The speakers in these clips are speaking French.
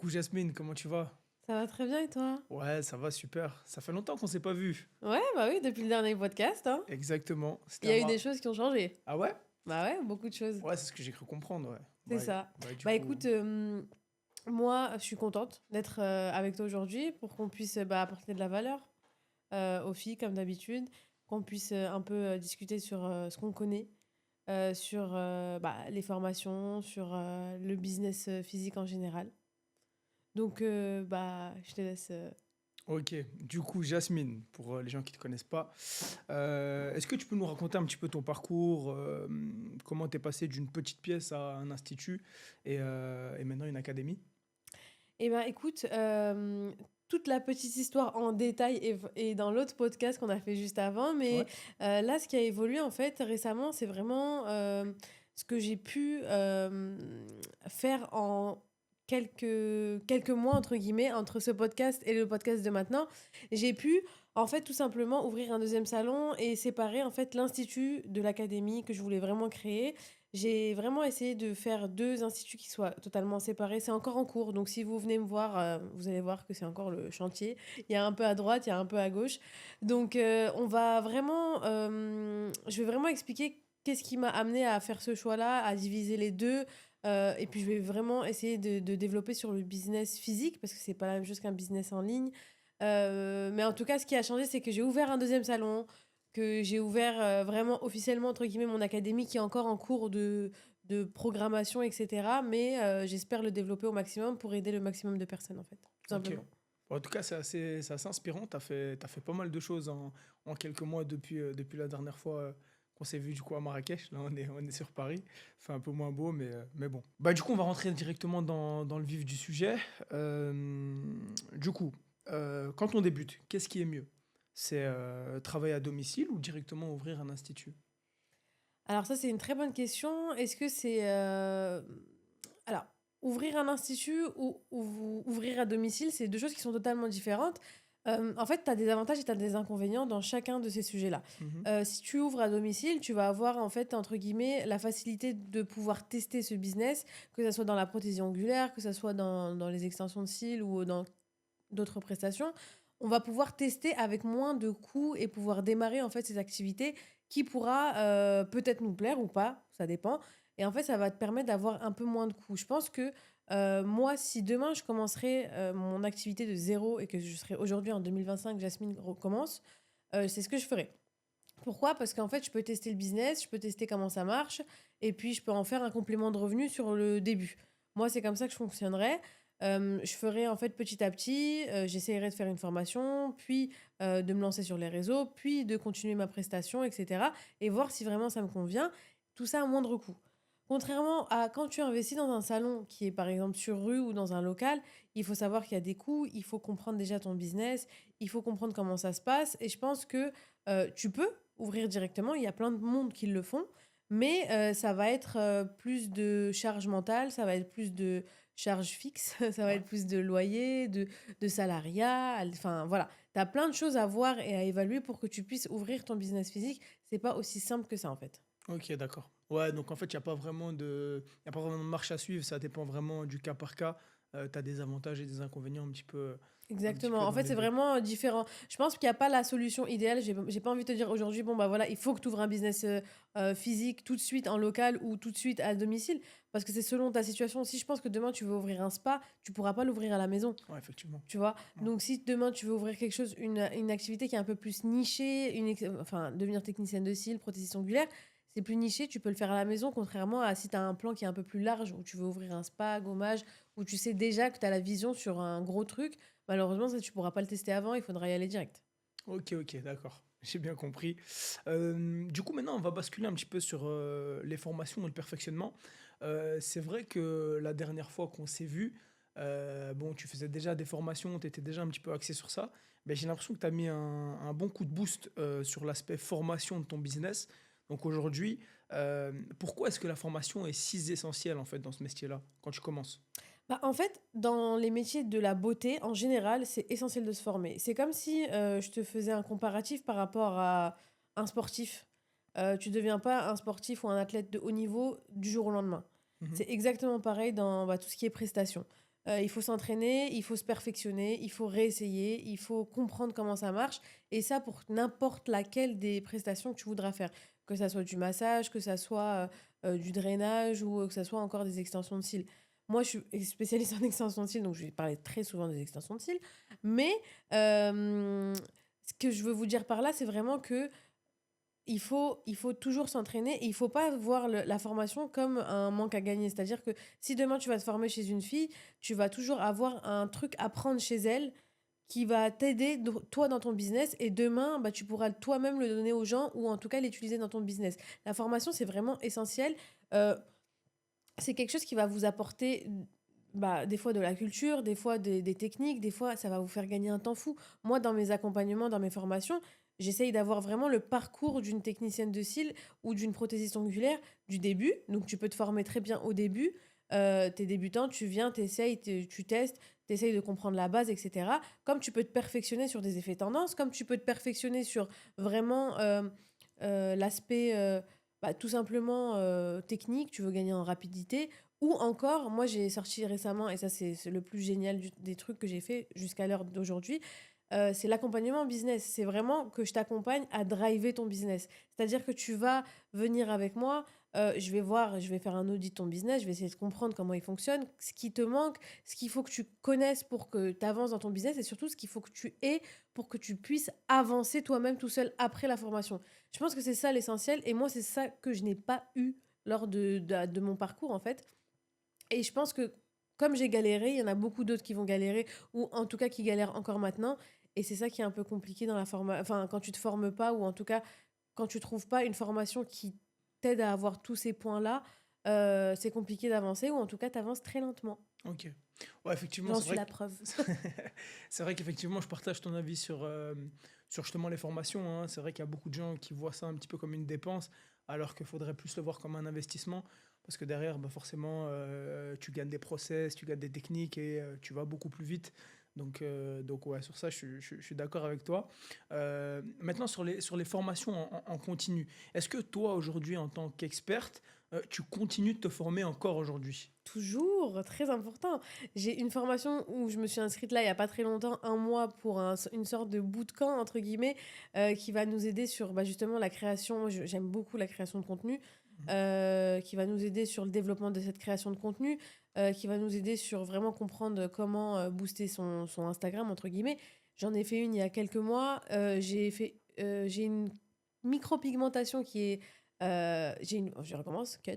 Coucou Jasmine, comment tu vas? Ça va très bien et toi? Ouais, ça va super. Ça fait longtemps qu'on s'est pas vu. Ouais, bah oui, depuis le dernier podcast, hein. Exactement. Il C'était y un a eu des choses qui ont changé. Ah ouais? Bah ouais, beaucoup de choses. Ouais, c'est ce que j'ai cru comprendre, ouais. C'est ça. Du Bah coup. écoute, moi, je suis contente d'être avec toi aujourd'hui pour qu'on puisse apporter de la valeur aux filles, comme d'habitude, qu'on puisse un peu discuter sur ce qu'on connaît, sur les formations, sur le business physique en général. Donc, je te laisse. Ok, du coup, Jasmine, pour les gens qui te connaissent pas, est-ce que tu peux nous raconter un petit peu ton parcours, comment t'es passé d'une petite pièce à un institut et maintenant une académie? Eh ben, écoute, toute la petite histoire en détail est dans l'autre podcast qu'on a fait juste avant, mais Ouais. là, ce qui a évolué, en fait, récemment, c'est vraiment, ce que j'ai pu, faire en quelques mois, entre guillemets, entre ce podcast et le podcast de maintenant. J'ai pu, en fait, tout simplement ouvrir un deuxième salon et séparer, en fait, l'institut de l'académie que je voulais vraiment créer. J'ai vraiment essayé de faire 2 instituts qui soient totalement séparés. C'est encore en cours, donc si vous venez me voir, vous allez voir que c'est encore le chantier. Il y a un peu à droite, il y a un peu à gauche. Donc, on va vraiment, je vais vraiment expliquer qu'est-ce qui m'a amené à faire ce choix-là, à diviser les 2. Et puis je vais vraiment essayer de développer sur le business physique, parce que c'est pas la même chose qu'un business en ligne. Mais en tout cas, ce qui a changé, c'est que j'ai ouvert un deuxième salon, que j'ai ouvert vraiment officiellement, entre guillemets, mon académie qui est encore en cours de programmation, etc. Mais j'espère le développer au maximum pour aider le maximum de personnes, en fait, tout Ok. simplement. En tout cas, c'est assez inspirant. T'as fait pas mal de choses en quelques mois depuis la dernière fois qu'on s'est vu du coup à Marrakech. Là, on est sur Paris. Fait un peu moins beau, mais bon. Bah, du coup, on va rentrer directement dans le vif du sujet. Euh, du coup, quand on débute, qu'est-ce qui est mieux? C'est travailler à domicile ou directement ouvrir un institut? Alors ça, c'est une très bonne question. Est-ce que c'est... Alors, ouvrir un institut ou ouvrir à domicile, c'est deux choses qui sont totalement différentes. En fait, tu as des avantages et tu as des inconvénients dans chacun de ces sujets-là. Mhm. Si tu ouvres à domicile, tu vas avoir, en fait, entre guillemets, la facilité de pouvoir tester ce business, que ce soit dans la prothésie angulaire, que ce soit dans les extensions de cils ou dans d'autres prestations. On va pouvoir tester avec moins de coûts et pouvoir démarrer, en fait, ces activités qui pourra peut-être nous plaire ou pas, ça dépend. Et en fait, ça va te permettre d'avoir un peu moins de coûts. Je pense que moi, si demain je commencerais mon activité de zéro et que je serais aujourd'hui en 2025, Jasmine recommence, c'est ce que je ferais. Pourquoi? Parce qu'en fait, je peux tester le business, je peux tester comment ça marche, et puis je peux en faire un complément de revenu sur le début. Moi, c'est comme ça que je fonctionnerais. Je ferai en fait petit à petit, j'essaierai de faire une formation, puis de me lancer sur les réseaux, puis de continuer ma prestation, etc. Et voir si vraiment ça me convient. Tout ça à moindre coût. Contrairement à quand tu investis dans un salon qui est par exemple sur rue ou dans un local, il faut savoir qu'il y a des coûts, il faut comprendre déjà ton business, il faut comprendre comment ça se passe. Et je pense que tu peux ouvrir directement, il y a plein de monde qui le font, mais ça va être plus de charge mentale, ça va être plus de charges fixes, ça va Ouais. être plus de loyer, de salariat, enfin voilà. Tu as plein de choses à voir et à évaluer pour que tu puisses ouvrir ton business physique. C'est pas aussi simple que ça en fait. Ok, d'accord. Ouais, donc en fait, il y a pas vraiment de marche à suivre. Ça dépend vraiment du cas par cas. Tu as des avantages et des inconvénients un petit Exactement. peu En dans fait, les c'est deux. vraiment différent. Je pense qu'il n'y a pas la solution idéale. J'ai pas envie de te dire aujourd'hui, bon, bah voilà, il faut que tu ouvres un business physique tout de suite en local ou tout de suite à domicile. Parce que c'est selon ta situation. Si je pense que demain tu veux ouvrir un spa, tu pourras pas l'ouvrir à la maison. Ouais, effectivement. Tu vois? Ouais. Donc, si demain tu veux ouvrir quelque chose, une activité qui est un peu plus nichée, enfin, devenir technicienne de cils, prothésiste ongulaire, c'est plus niché, tu peux le faire à la maison, contrairement à si tu as un plan qui est un peu plus large, où tu veux ouvrir un spa, gommage, où tu sais déjà que tu as la vision sur un gros truc. Malheureusement, ça, tu pourras pas le tester avant, il faudra y aller direct. Ok, ok, d'accord. J'ai bien compris. Du coup, maintenant, on va basculer un petit peu sur les formations et le perfectionnement. C'est vrai que la dernière fois qu'on s'est vu, bon, tu faisais déjà des formations, tu étais déjà un petit peu axé sur ça. Mais j'ai l'impression que tu as mis un bon coup de boost sur l'aspect formation de ton business. Donc aujourd'hui, pourquoi est-ce que la formation est si essentielle en fait dans ce métier-là quand tu commences? Bah, en fait, dans les métiers de la beauté, en général, c'est essentiel de se former. C'est comme si je te faisais un comparatif par rapport à un sportif. Tu deviens pas un sportif ou un athlète de haut niveau du jour au lendemain. Mhm. C'est exactement pareil dans tout ce qui est prestations. Il faut s'entraîner, il faut se perfectionner, il faut réessayer, il faut comprendre comment ça marche et ça pour n'importe laquelle des prestations que tu voudras faire. Que ça soit du massage, que ça soit, du drainage ou, que ça soit encore des extensions de cils. Moi, je suis spécialiste en extensions de cils, donc je vais parler très souvent des extensions de cils. Mais, ce que je veux vous dire par là, c'est vraiment que il faut toujours s'entraîner et il faut pas voir la formation comme un manque à gagner. C'est-à-dire que si demain tu vas te former chez une fille, tu vas toujours avoir un truc à prendre chez elle qui va t'aider, toi, dans ton business. Et demain, bah, tu pourras toi-même le donner aux gens ou en tout cas l'utiliser dans ton business. La formation, c'est vraiment essentiel. Euh, c'est quelque chose qui va vous apporter bah, des fois de la culture, des fois des techniques, des fois ça va vous faire gagner un temps fou. Moi, dans mes accompagnements, dans mes formations, j'essaye d'avoir vraiment le parcours d'une technicienne de cils ou d'une prothésiste ongulaire du début. Donc, tu peux te former très bien au début. T'es débutant, tu viens, t'essayes, tu testes, t'essayes de comprendre la base, etc. Comme tu peux te perfectionner sur des effets tendances, comme tu peux te perfectionner sur vraiment l'aspect bah, tout simplement technique, tu veux gagner en rapidité. Ou encore, moi j'ai sorti récemment, et ça c'est le plus génial des trucs que j'ai fait jusqu'à l'heure d'aujourd'hui, c'est l'accompagnement business. C'est vraiment que je t'accompagne à driver ton business. C'est-à-dire que tu vas venir avec moi, je vais voir, je vais faire un audit de ton business, je vais essayer de comprendre comment il fonctionne, ce qui te manque, ce qu'il faut que tu connaisses pour que tu avances dans ton business et surtout ce qu'il faut que tu aies pour que tu puisses avancer toi-même tout seul après la formation. Je pense que c'est ça l'essentiel et moi c'est ça que je n'ai pas eu lors de mon parcours en fait. Et je pense que comme j'ai galéré, il y en a beaucoup d'autres qui vont galérer, ou en tout cas qui galèrent encore maintenant. Et c'est ça qui est un peu compliqué dans la formation. Enfin, quand tu te formes pas, ou en tout cas, quand tu trouves pas une formation qui t'aide à avoir tous ces points-là, c'est compliqué d'avancer, ou en tout cas, tu avances très lentement. Ok. Ouais, effectivement, J'en c'est suis vrai la que preuve. c'est vrai qu'effectivement, je partage ton avis sur justement les formations, hein. C'est vrai qu'il y a beaucoup de gens qui voient ça un petit peu comme une dépense, alors qu'il faudrait plus le voir comme un investissement, parce que derrière, bah forcément, tu gagnes des process, tu gagnes des techniques et tu vas beaucoup plus vite. Donc ouais, sur ça, je suis d'accord avec toi. Maintenant, sur les formations en continu, est-ce que toi, aujourd'hui, en tant qu'experte, tu continues de te former encore aujourd'hui? Toujours, très important. J'ai une formation où je me suis inscrite là il y a pas très longtemps, un mois pour une sorte de bootcamp entre guillemets, qui va nous aider sur bah, justement la création. Moi, j'aime beaucoup la création de contenu, qui va nous aider sur le développement de cette création de contenu, qui va nous aider sur vraiment comprendre comment booster son Instagram entre guillemets. J'en ai fait une il y a quelques mois. J'ai une micropigmentation qui est, je recommence, cut.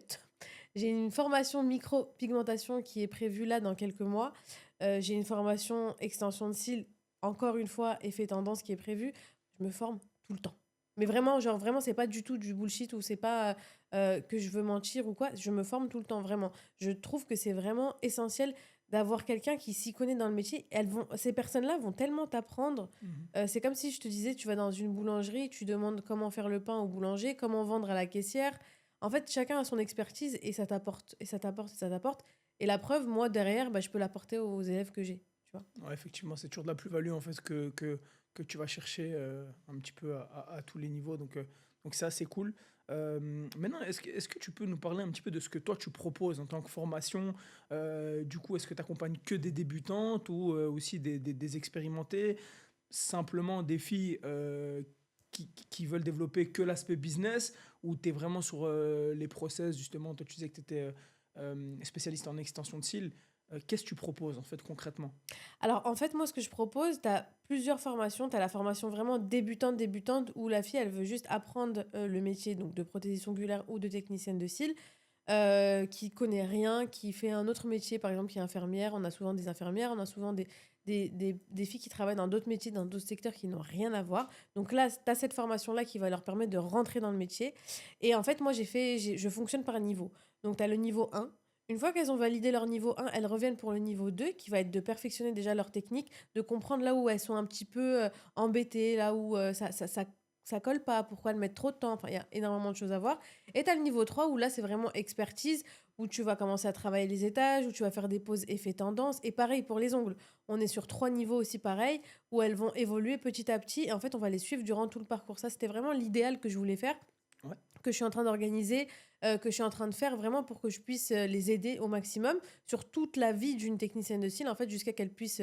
J'ai une formation micropigmentation qui est prévue là dans quelques mois. J'ai une formation extension de cils, encore une fois, effet tendance qui est prévue. Je me forme tout le temps. Mais vraiment, genre vraiment, c'est pas du tout du bullshit ou c'est pas que je veux mentir ou quoi. Je me forme tout le temps, vraiment. Je trouve que c'est vraiment essentiel d'avoir quelqu'un qui s'y connaît dans le métier. Ces personnes-là vont tellement t'apprendre. Mhm. C'est comme si je te disais, tu vas dans une boulangerie, tu demandes comment faire le pain au boulanger, comment vendre à la caissière. En fait, chacun a son expertise et ça t'apporte, et ça t'apporte, et ça t'apporte. Et la preuve, moi, derrière, bah, je peux l'apporter aux élèves que j'ai. Tu vois. Ouais, effectivement, c'est toujours de la plus-value en fait que tu vas chercher un petit peu à tous les niveaux. Donc c'est assez cool. Maintenant, est-ce que tu peux nous parler un petit peu de ce que toi tu proposes en tant que formation? Du coup, est-ce que tu accompagnes que des débutantes ou aussi des expérimentées? Simplement des filles qui veulent développer que l'aspect business ou tu es vraiment sur les process justement? Toi, tu disais que tu étais spécialiste en extension de cils. Qu'est-ce que tu proposes en fait concrètement? Alors, en fait, moi, ce que je propose, tu as plusieurs formations. Tu as la formation vraiment débutante, où la fille, elle veut juste apprendre le métier donc de prothésiste ongulaire ou de technicienne de cils, qui connaît rien, qui fait un autre métier, par exemple, qui est infirmière. On a souvent des infirmières, on a souvent des filles qui travaillent dans d'autres métiers, dans d'autres secteurs qui n'ont rien à voir. Donc là, tu as cette formation-là qui va leur permettre de rentrer dans le métier. Et en fait, moi, je fonctionne par niveau. Donc, tu as le niveau 1. Une fois qu'elles ont validé leur niveau 1, elles reviennent pour le niveau 2, qui va être de perfectionner déjà leur technique, de comprendre là où elles sont un petit peu embêtées, là où ça colle pas, pourquoi elles mettent trop de temps. Enfin, il y a énormément de choses à voir. Et tu as le niveau 3 où là, c'est vraiment expertise, où tu vas commencer à travailler les étages, où tu vas faire des pauses effets tendance. Et pareil pour les ongles. On est sur 3 niveaux aussi pareil, où elles vont évoluer petit à petit. Et en fait, on va les suivre durant tout le parcours. Ça, c'était vraiment l'idéal que je voulais faire. Ouais, que je suis en train d'organiser, que je suis en train de faire vraiment pour que je puisse, les aider au maximum sur toute la vie d'une technicienne de style, en fait, jusqu'à qu'elles puissent,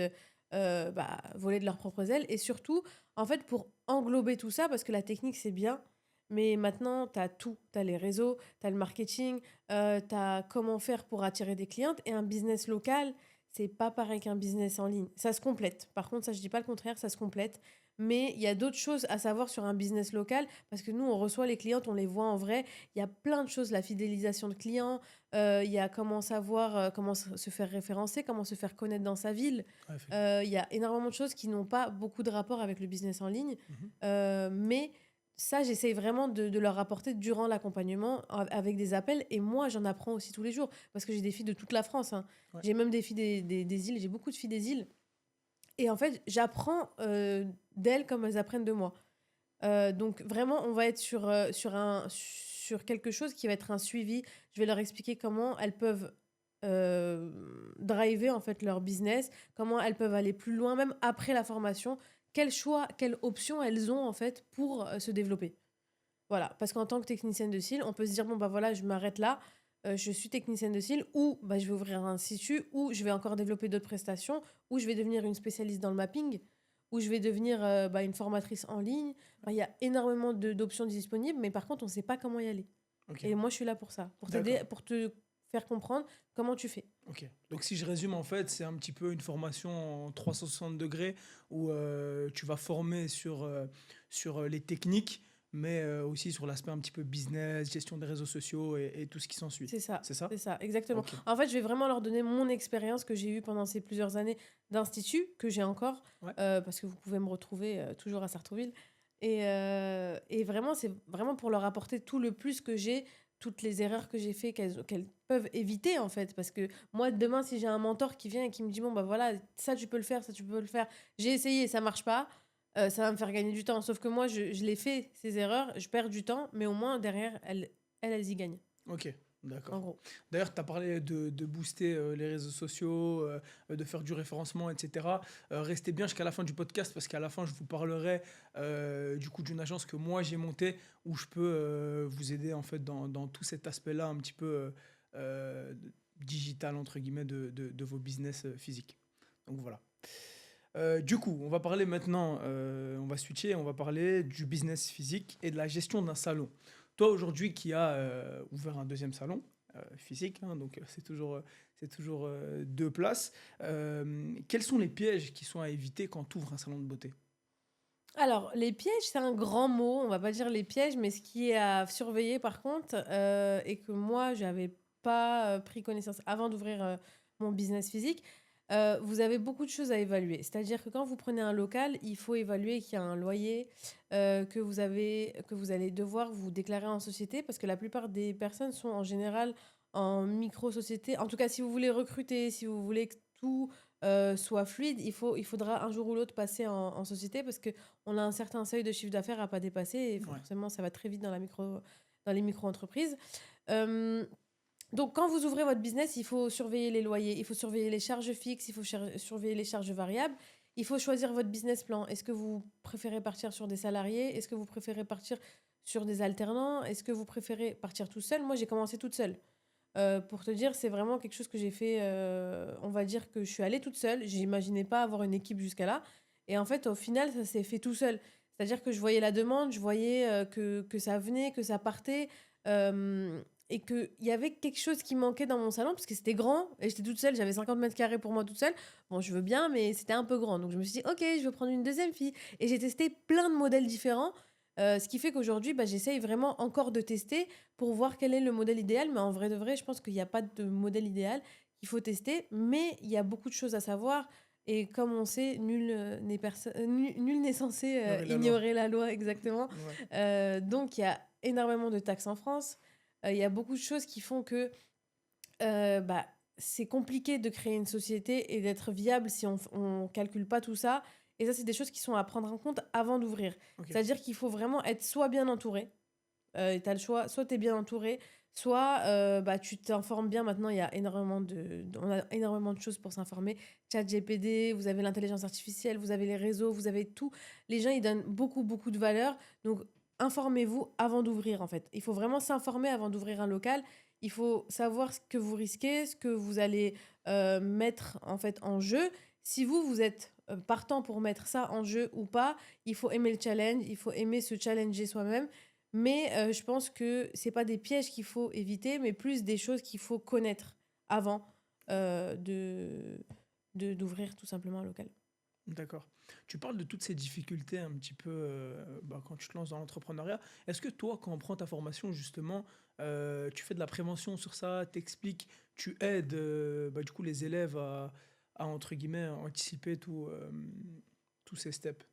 bah, voler de leurs propres ailes et surtout, en fait, pour englober tout ça parce que la technique, c'est bien, mais maintenant, tu as tout. Tu as les réseaux, tu as le marketing, tu as comment faire pour attirer des clientes et un business local, c'est pas pareil qu'un business en ligne. Ça se complète. Par contre, ça, je dis pas le contraire, ça se complète, mais il y a d'autres choses à savoir sur un business local parce que nous, on reçoit les clientes, on les voit en vrai. Il y a plein de choses, la fidélisation de clients, il y a comment savoir, comment se faire référencer, comment se faire connaître dans sa ville. ouais, effectivement. Il y a énormément de choses qui n'ont pas beaucoup de rapport avec le business en ligne, Mhm. mais ça, j'essaye vraiment de leur apporter durant l'accompagnement avec des appels et moi, j'en apprends aussi tous les jours parce que j'ai des filles de toute la France, hein. Ouais, J'ai même des filles des îles, j'ai beaucoup de filles des îles et en fait, j'apprends, d'elles comme elles apprennent de moi. Donc vraiment, on va être sur quelque chose qui va être un suivi. Je vais leur expliquer comment elles peuvent, driver en fait leur business, comment elles peuvent aller plus loin même après la formation. Quel choix, quelles options elles ont en fait pour, se développer. Voilà, parce qu'en tant que technicienne de cils, on peut se dire: «Bon, bah, voilà, je m'arrête là, je suis technicienne de cils» ou bah, je vais ouvrir un institut, ou je vais encore développer d'autres prestations, ou je vais devenir une spécialiste dans le mapping, ou je vais devenir, bah, une formatrice en ligne. Enfin, il y a énormément d'options disponibles, mais par contre, on ne sait pas comment y aller ok, et moi, je suis là pour ça, pour t'aider, d'accord. pour te faire comprendre comment tu fais. Ok. Donc si je résume, en fait, c'est un petit peu une formation en 360 degrés où tu vas former sur les techniques, mais aussi sur l'aspect un petit peu business, gestion des réseaux sociaux et tout ce qui s'ensuit. C'est C'est ça? ça, exactement. Ok. En fait, je vais vraiment leur donner mon expérience que j'ai eue pendant ces plusieurs années d'institut, que j'ai encore, Ouais. parce que vous pouvez me retrouver toujours à Sartrouville. Et vraiment, c'est vraiment pour leur apporter tout le plus que j'ai, toutes les erreurs que j'ai fait, qu'elles peuvent éviter, en fait. Parce que moi, demain, si j'ai un mentor qui vient et qui me dit, bon, bah voilà, ça, tu peux le faire, ça, tu peux le faire, j'ai essayé, ça marche pas, ça va me faire gagner du temps. Sauf que moi, je l'ai fait, ces erreurs, je perds du temps, mais au moins, derrière, elles y gagnent, Ok. en D'accord. gros. D'ailleurs, tu as parlé de booster les réseaux sociaux, de faire du référencement, etc. Restez bien jusqu'à la fin du podcast parce qu'à la fin, je vous parlerai du coup d'une agence que moi j'ai montée où je peux vous aider en fait dans tout cet aspect-là un petit peu euh, digital entre guillemets de vos business physiques. Donc voilà. Du coup, on va parler maintenant, on va switcher, on va parler du business physique et de la gestion d'un salon. Toi, aujourd'hui, qui a ouvert un deuxième salon physique, hein, donc c'est toujours deux places, quels sont les pièges qui sont à éviter quand tu ouvres un salon de beauté? Alors, les pièges, c'est un grand mot. On va pas dire les pièges, mais ce qui est à surveiller par contre, et que moi, j'avais pas pris connaissance avant d'ouvrir mon business physique, vous avez beaucoup de choses à évaluer. C'est-à-dire que quand vous prenez un local, il faut évaluer qu'il y a un loyer, que vous allez devoir vous déclarer en société, parce que la plupart des personnes sont en général en micro-société. En tout cas, si vous voulez recruter, si vous voulez que tout soit fluide, il faudra un jour ou l'autre passer en société parce qu'on a un certain seuil de chiffre d'affaires à pas dépasser et Ouais, forcément, ça va très vite dans les micro-entreprises. Euh, donc, quand vous ouvrez votre business, il faut surveiller les loyers, il faut surveiller les charges fixes, il faut surveiller les charges variables. Il faut choisir votre business plan. Est-ce que vous préférez partir sur des salariés? Est-ce que vous préférez partir sur des alternants? Est-ce que vous préférez partir tout seul? Moi, j'ai commencé toute seule. Pour te dire, c'est vraiment quelque chose que j'ai fait, on va dire que je suis allée toute seule. J'imaginais pas avoir une équipe jusqu'à là et en fait, au final, ça s'est fait tout seul. C'est-à-dire que je voyais la demande, je voyais, que ça venait, que ça partait, et qu'il y avait quelque chose qui manquait dans mon salon parce que c'était grand et j'étais toute seule, j'avais 50 mètres carrés pour moi toute seule. Bon, je veux bien, mais c'était un peu grand. Donc je me suis dit: «OK, je vais prendre une deuxième fille» et j'ai testé plein de modèles différents, ce qui fait qu'aujourd'hui, bah, j'essaye vraiment encore de tester pour voir quel est le modèle idéal. Mais en vrai de vrai, je pense qu'il y a pas de modèle idéal. Il faut tester, mais il y a beaucoup de choses à savoir. Et comme on sait, nul n'est censé ignorer la loi. ignorer la loi exactement. Ouais. Donc, il y a énormément de taxes en France. Il y a beaucoup de choses qui font que bah, c'est compliqué de créer une société et d'être viable si on calcule pas tout ça. Et ça, c'est des choses qui sont à prendre en compte avant d'ouvrir. Ok. C'est-à-dire qu'il faut vraiment être soit bien entouré, et tu as le choix, soit tu es bien entouré, soit bah, tu t'informes bien. Maintenant, il y a on a énormément de choses pour s'informer. ChatGPT, vous avez l'intelligence artificielle, vous avez les réseaux, vous avez tout. Les gens, ils donnent beaucoup, beaucoup de valeur. Donc, informez-vous avant d'ouvrir, en fait. Il faut vraiment s'informer avant d'ouvrir un local. Il faut savoir ce que vous risquez, ce que vous allez mettre en fait en jeu. Si vous êtes partant pour mettre ça en jeu ou pas, il faut aimer le challenge, il faut aimer se challenger soi-même. Mais je pense que c'est pas des pièges qu'il faut éviter, mais plus des choses qu'il faut connaître avant d'ouvrir tout simplement un local. D'accord. Tu parles de toutes ces difficultés un petit peu quand tu te lances dans l'entrepreneuriat. Est-ce que toi, quand on prend ta formation, justement, tu fais de la prévention sur ça, t'expliques, tu aides du coup les élèves à, entre guillemets, anticiper tous ces steps?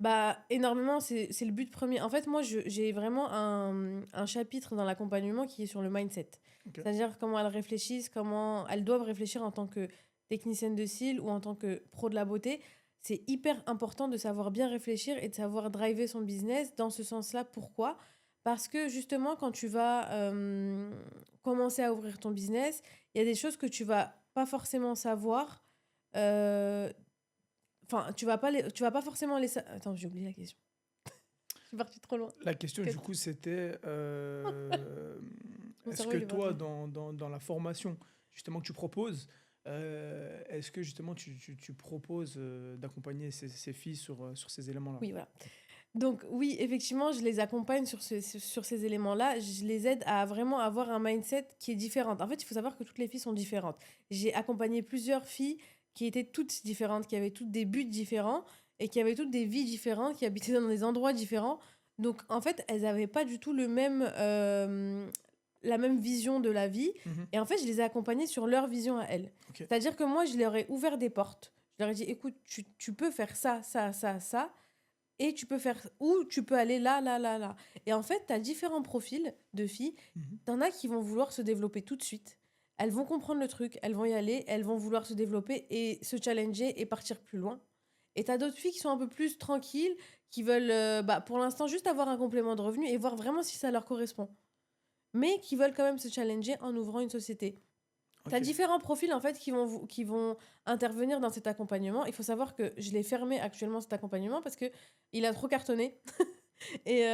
Bah, énormément, c'est le but premier. En fait, moi, j'ai vraiment un chapitre dans l'accompagnement qui est sur le mindset. Ok. C'est-à-dire comment elles réfléchissent, comment elles doivent réfléchir en tant que technicienne de style ou en tant que pro de la beauté. C'est hyper important de savoir bien réfléchir et de savoir driver son business dans ce sens-là. Pourquoi? Parce que justement, quand tu vas commencer à ouvrir ton business, il y a des choses que tu vas pas forcément savoir. euh, Enfin, tu vas pas forcément les... Attends, j'ai oublié la question. Je suis partie trop loin. La question, du Qu'est-ce- coup, c'était Mon est-ce cerveau, que il est toi, parti. dans la formation justement que tu proposes, est-ce que justement tu proposes d'accompagner ces filles sur ces éléments-là? Oui, voilà. Donc oui, effectivement, je les accompagne sur ces éléments-là. Je les aide à vraiment avoir un mindset qui est différent. En fait, il faut savoir que toutes les filles sont différentes. J'ai accompagné plusieurs filles qui étaient toutes différentes, qui avaient toutes des buts différents et qui avaient toutes des vies différentes, qui habitaient dans des endroits différents. Donc en fait, elles n'avaient pas du tout la même vision de la vie. Mhm. Et en fait, je les ai accompagnées sur leur vision à elles. Ok. C'est-à-dire que moi, je leur ai ouvert des portes. Je leur ai dit, écoute, tu peux faire ça, ça, ça, ça. Et tu peux faire, ou tu peux aller là, là, là, là. Et en fait, tu as différents profils de filles. Mhm. T'en as qui vont vouloir se développer tout de suite. Elles vont comprendre le truc, elles vont y aller, elles vont vouloir se développer et se challenger et partir plus loin. Et t'as d'autres filles qui sont un peu plus tranquilles, qui veulent, pour l'instant, juste avoir un complément de revenu et voir vraiment si ça leur correspond. Mais qui veulent quand même se challenger en ouvrant une société. Tu as Ok. différents profils en fait qui vont intervenir dans cet accompagnement. Il faut savoir que je l'ai fermé actuellement cet accompagnement parce que il a trop cartonné. Et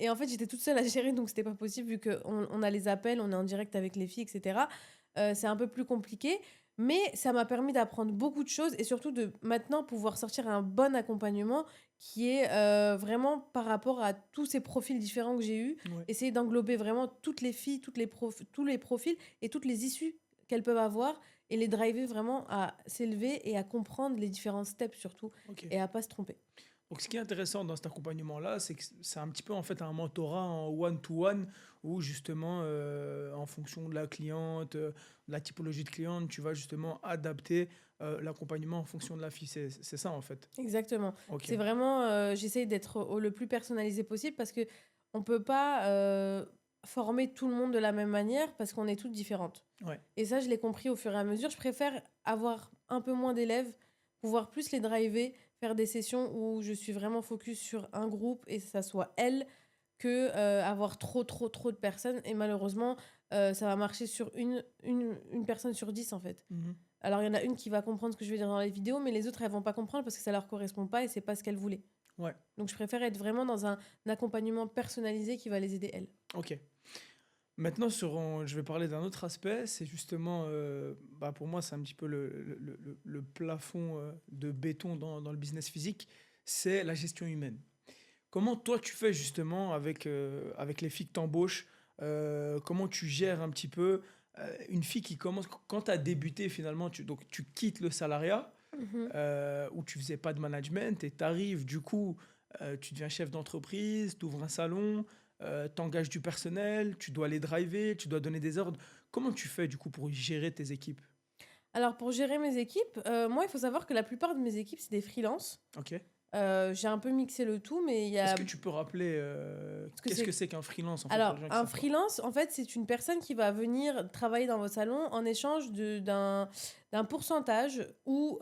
en fait, j'étais toute seule à gérer, donc c'était pas possible vu qu'on on a les appels, on est en direct avec les filles, etc. C'est un peu plus compliqué, mais ça m'a permis d'apprendre beaucoup de choses et surtout de maintenant pouvoir sortir un bon accompagnement qui est vraiment par rapport à tous ces profils différents que j'ai eus, Ouais. essayer d'englober vraiment toutes les filles, tous les profils et toutes les issues qu'elles peuvent avoir et les driver vraiment à s'élever et à comprendre les différents steps surtout Ok. et à pas se tromper. Donc, ce qui est intéressant dans cet accompagnement-là, c'est que c'est un petit peu en fait un mentorat en one-to-one où justement, en fonction de la cliente, de la typologie de cliente, tu vas justement adapter l'accompagnement en fonction de la fille. C'est ça en fait. Exactement. Ok. C'est vraiment, j'essaye d'être le plus personnalisé possible parce que on peut pas former tout le monde de la même manière parce qu'on est toutes différentes. Ouais. Et ça, je l'ai compris au fur et à mesure. Je préfère avoir un peu moins d'élèves, pouvoir plus les driver, faire des sessions où je suis vraiment focus sur un groupe et ça soit elles, que avoir trop de personnes. Et malheureusement, ça va marcher sur une personne sur 10 en fait. Mhm. Alors, il y en a une qui va comprendre ce que je vais dire dans les vidéos, mais les autres, elles vont pas comprendre parce que ça leur correspond pas et c'est pas ce qu'elles voulaient. Ouais. Donc, je préfère être vraiment dans un accompagnement personnalisé qui va les aider, elles. Ok. Maintenant, je vais parler d'un autre aspect. C'est justement, pour moi, c'est un petit peu le plafond de béton dans le business physique. C'est la gestion humaine. Comment toi tu fais justement avec les filles que t'embauches, comment tu gères un petit peu une fille qui commence, quand tu as débuté finalement, donc tu quittes le salariat Mhm. où tu faisais pas de management et tu arrives du coup, tu deviens chef d'entreprise, tu ouvres un salon, tu engages du personnel, tu dois les driver, tu dois donner des ordres. Comment tu fais du coup pour gérer tes équipes? Alors, pour gérer mes équipes, moi, il faut savoir que la plupart de mes équipes, c'est des freelances. Ok. J'ai un peu mixé le tout, mais il y Est-ce a... que tu peux rappeler ce que qu'est-ce c'est... que c'est qu'un freelance en fait pour Alors, les gens qui un savent pas? freelance, en fait, c'est une personne qui va venir travailler dans votre salon en échange d'un pourcentage ou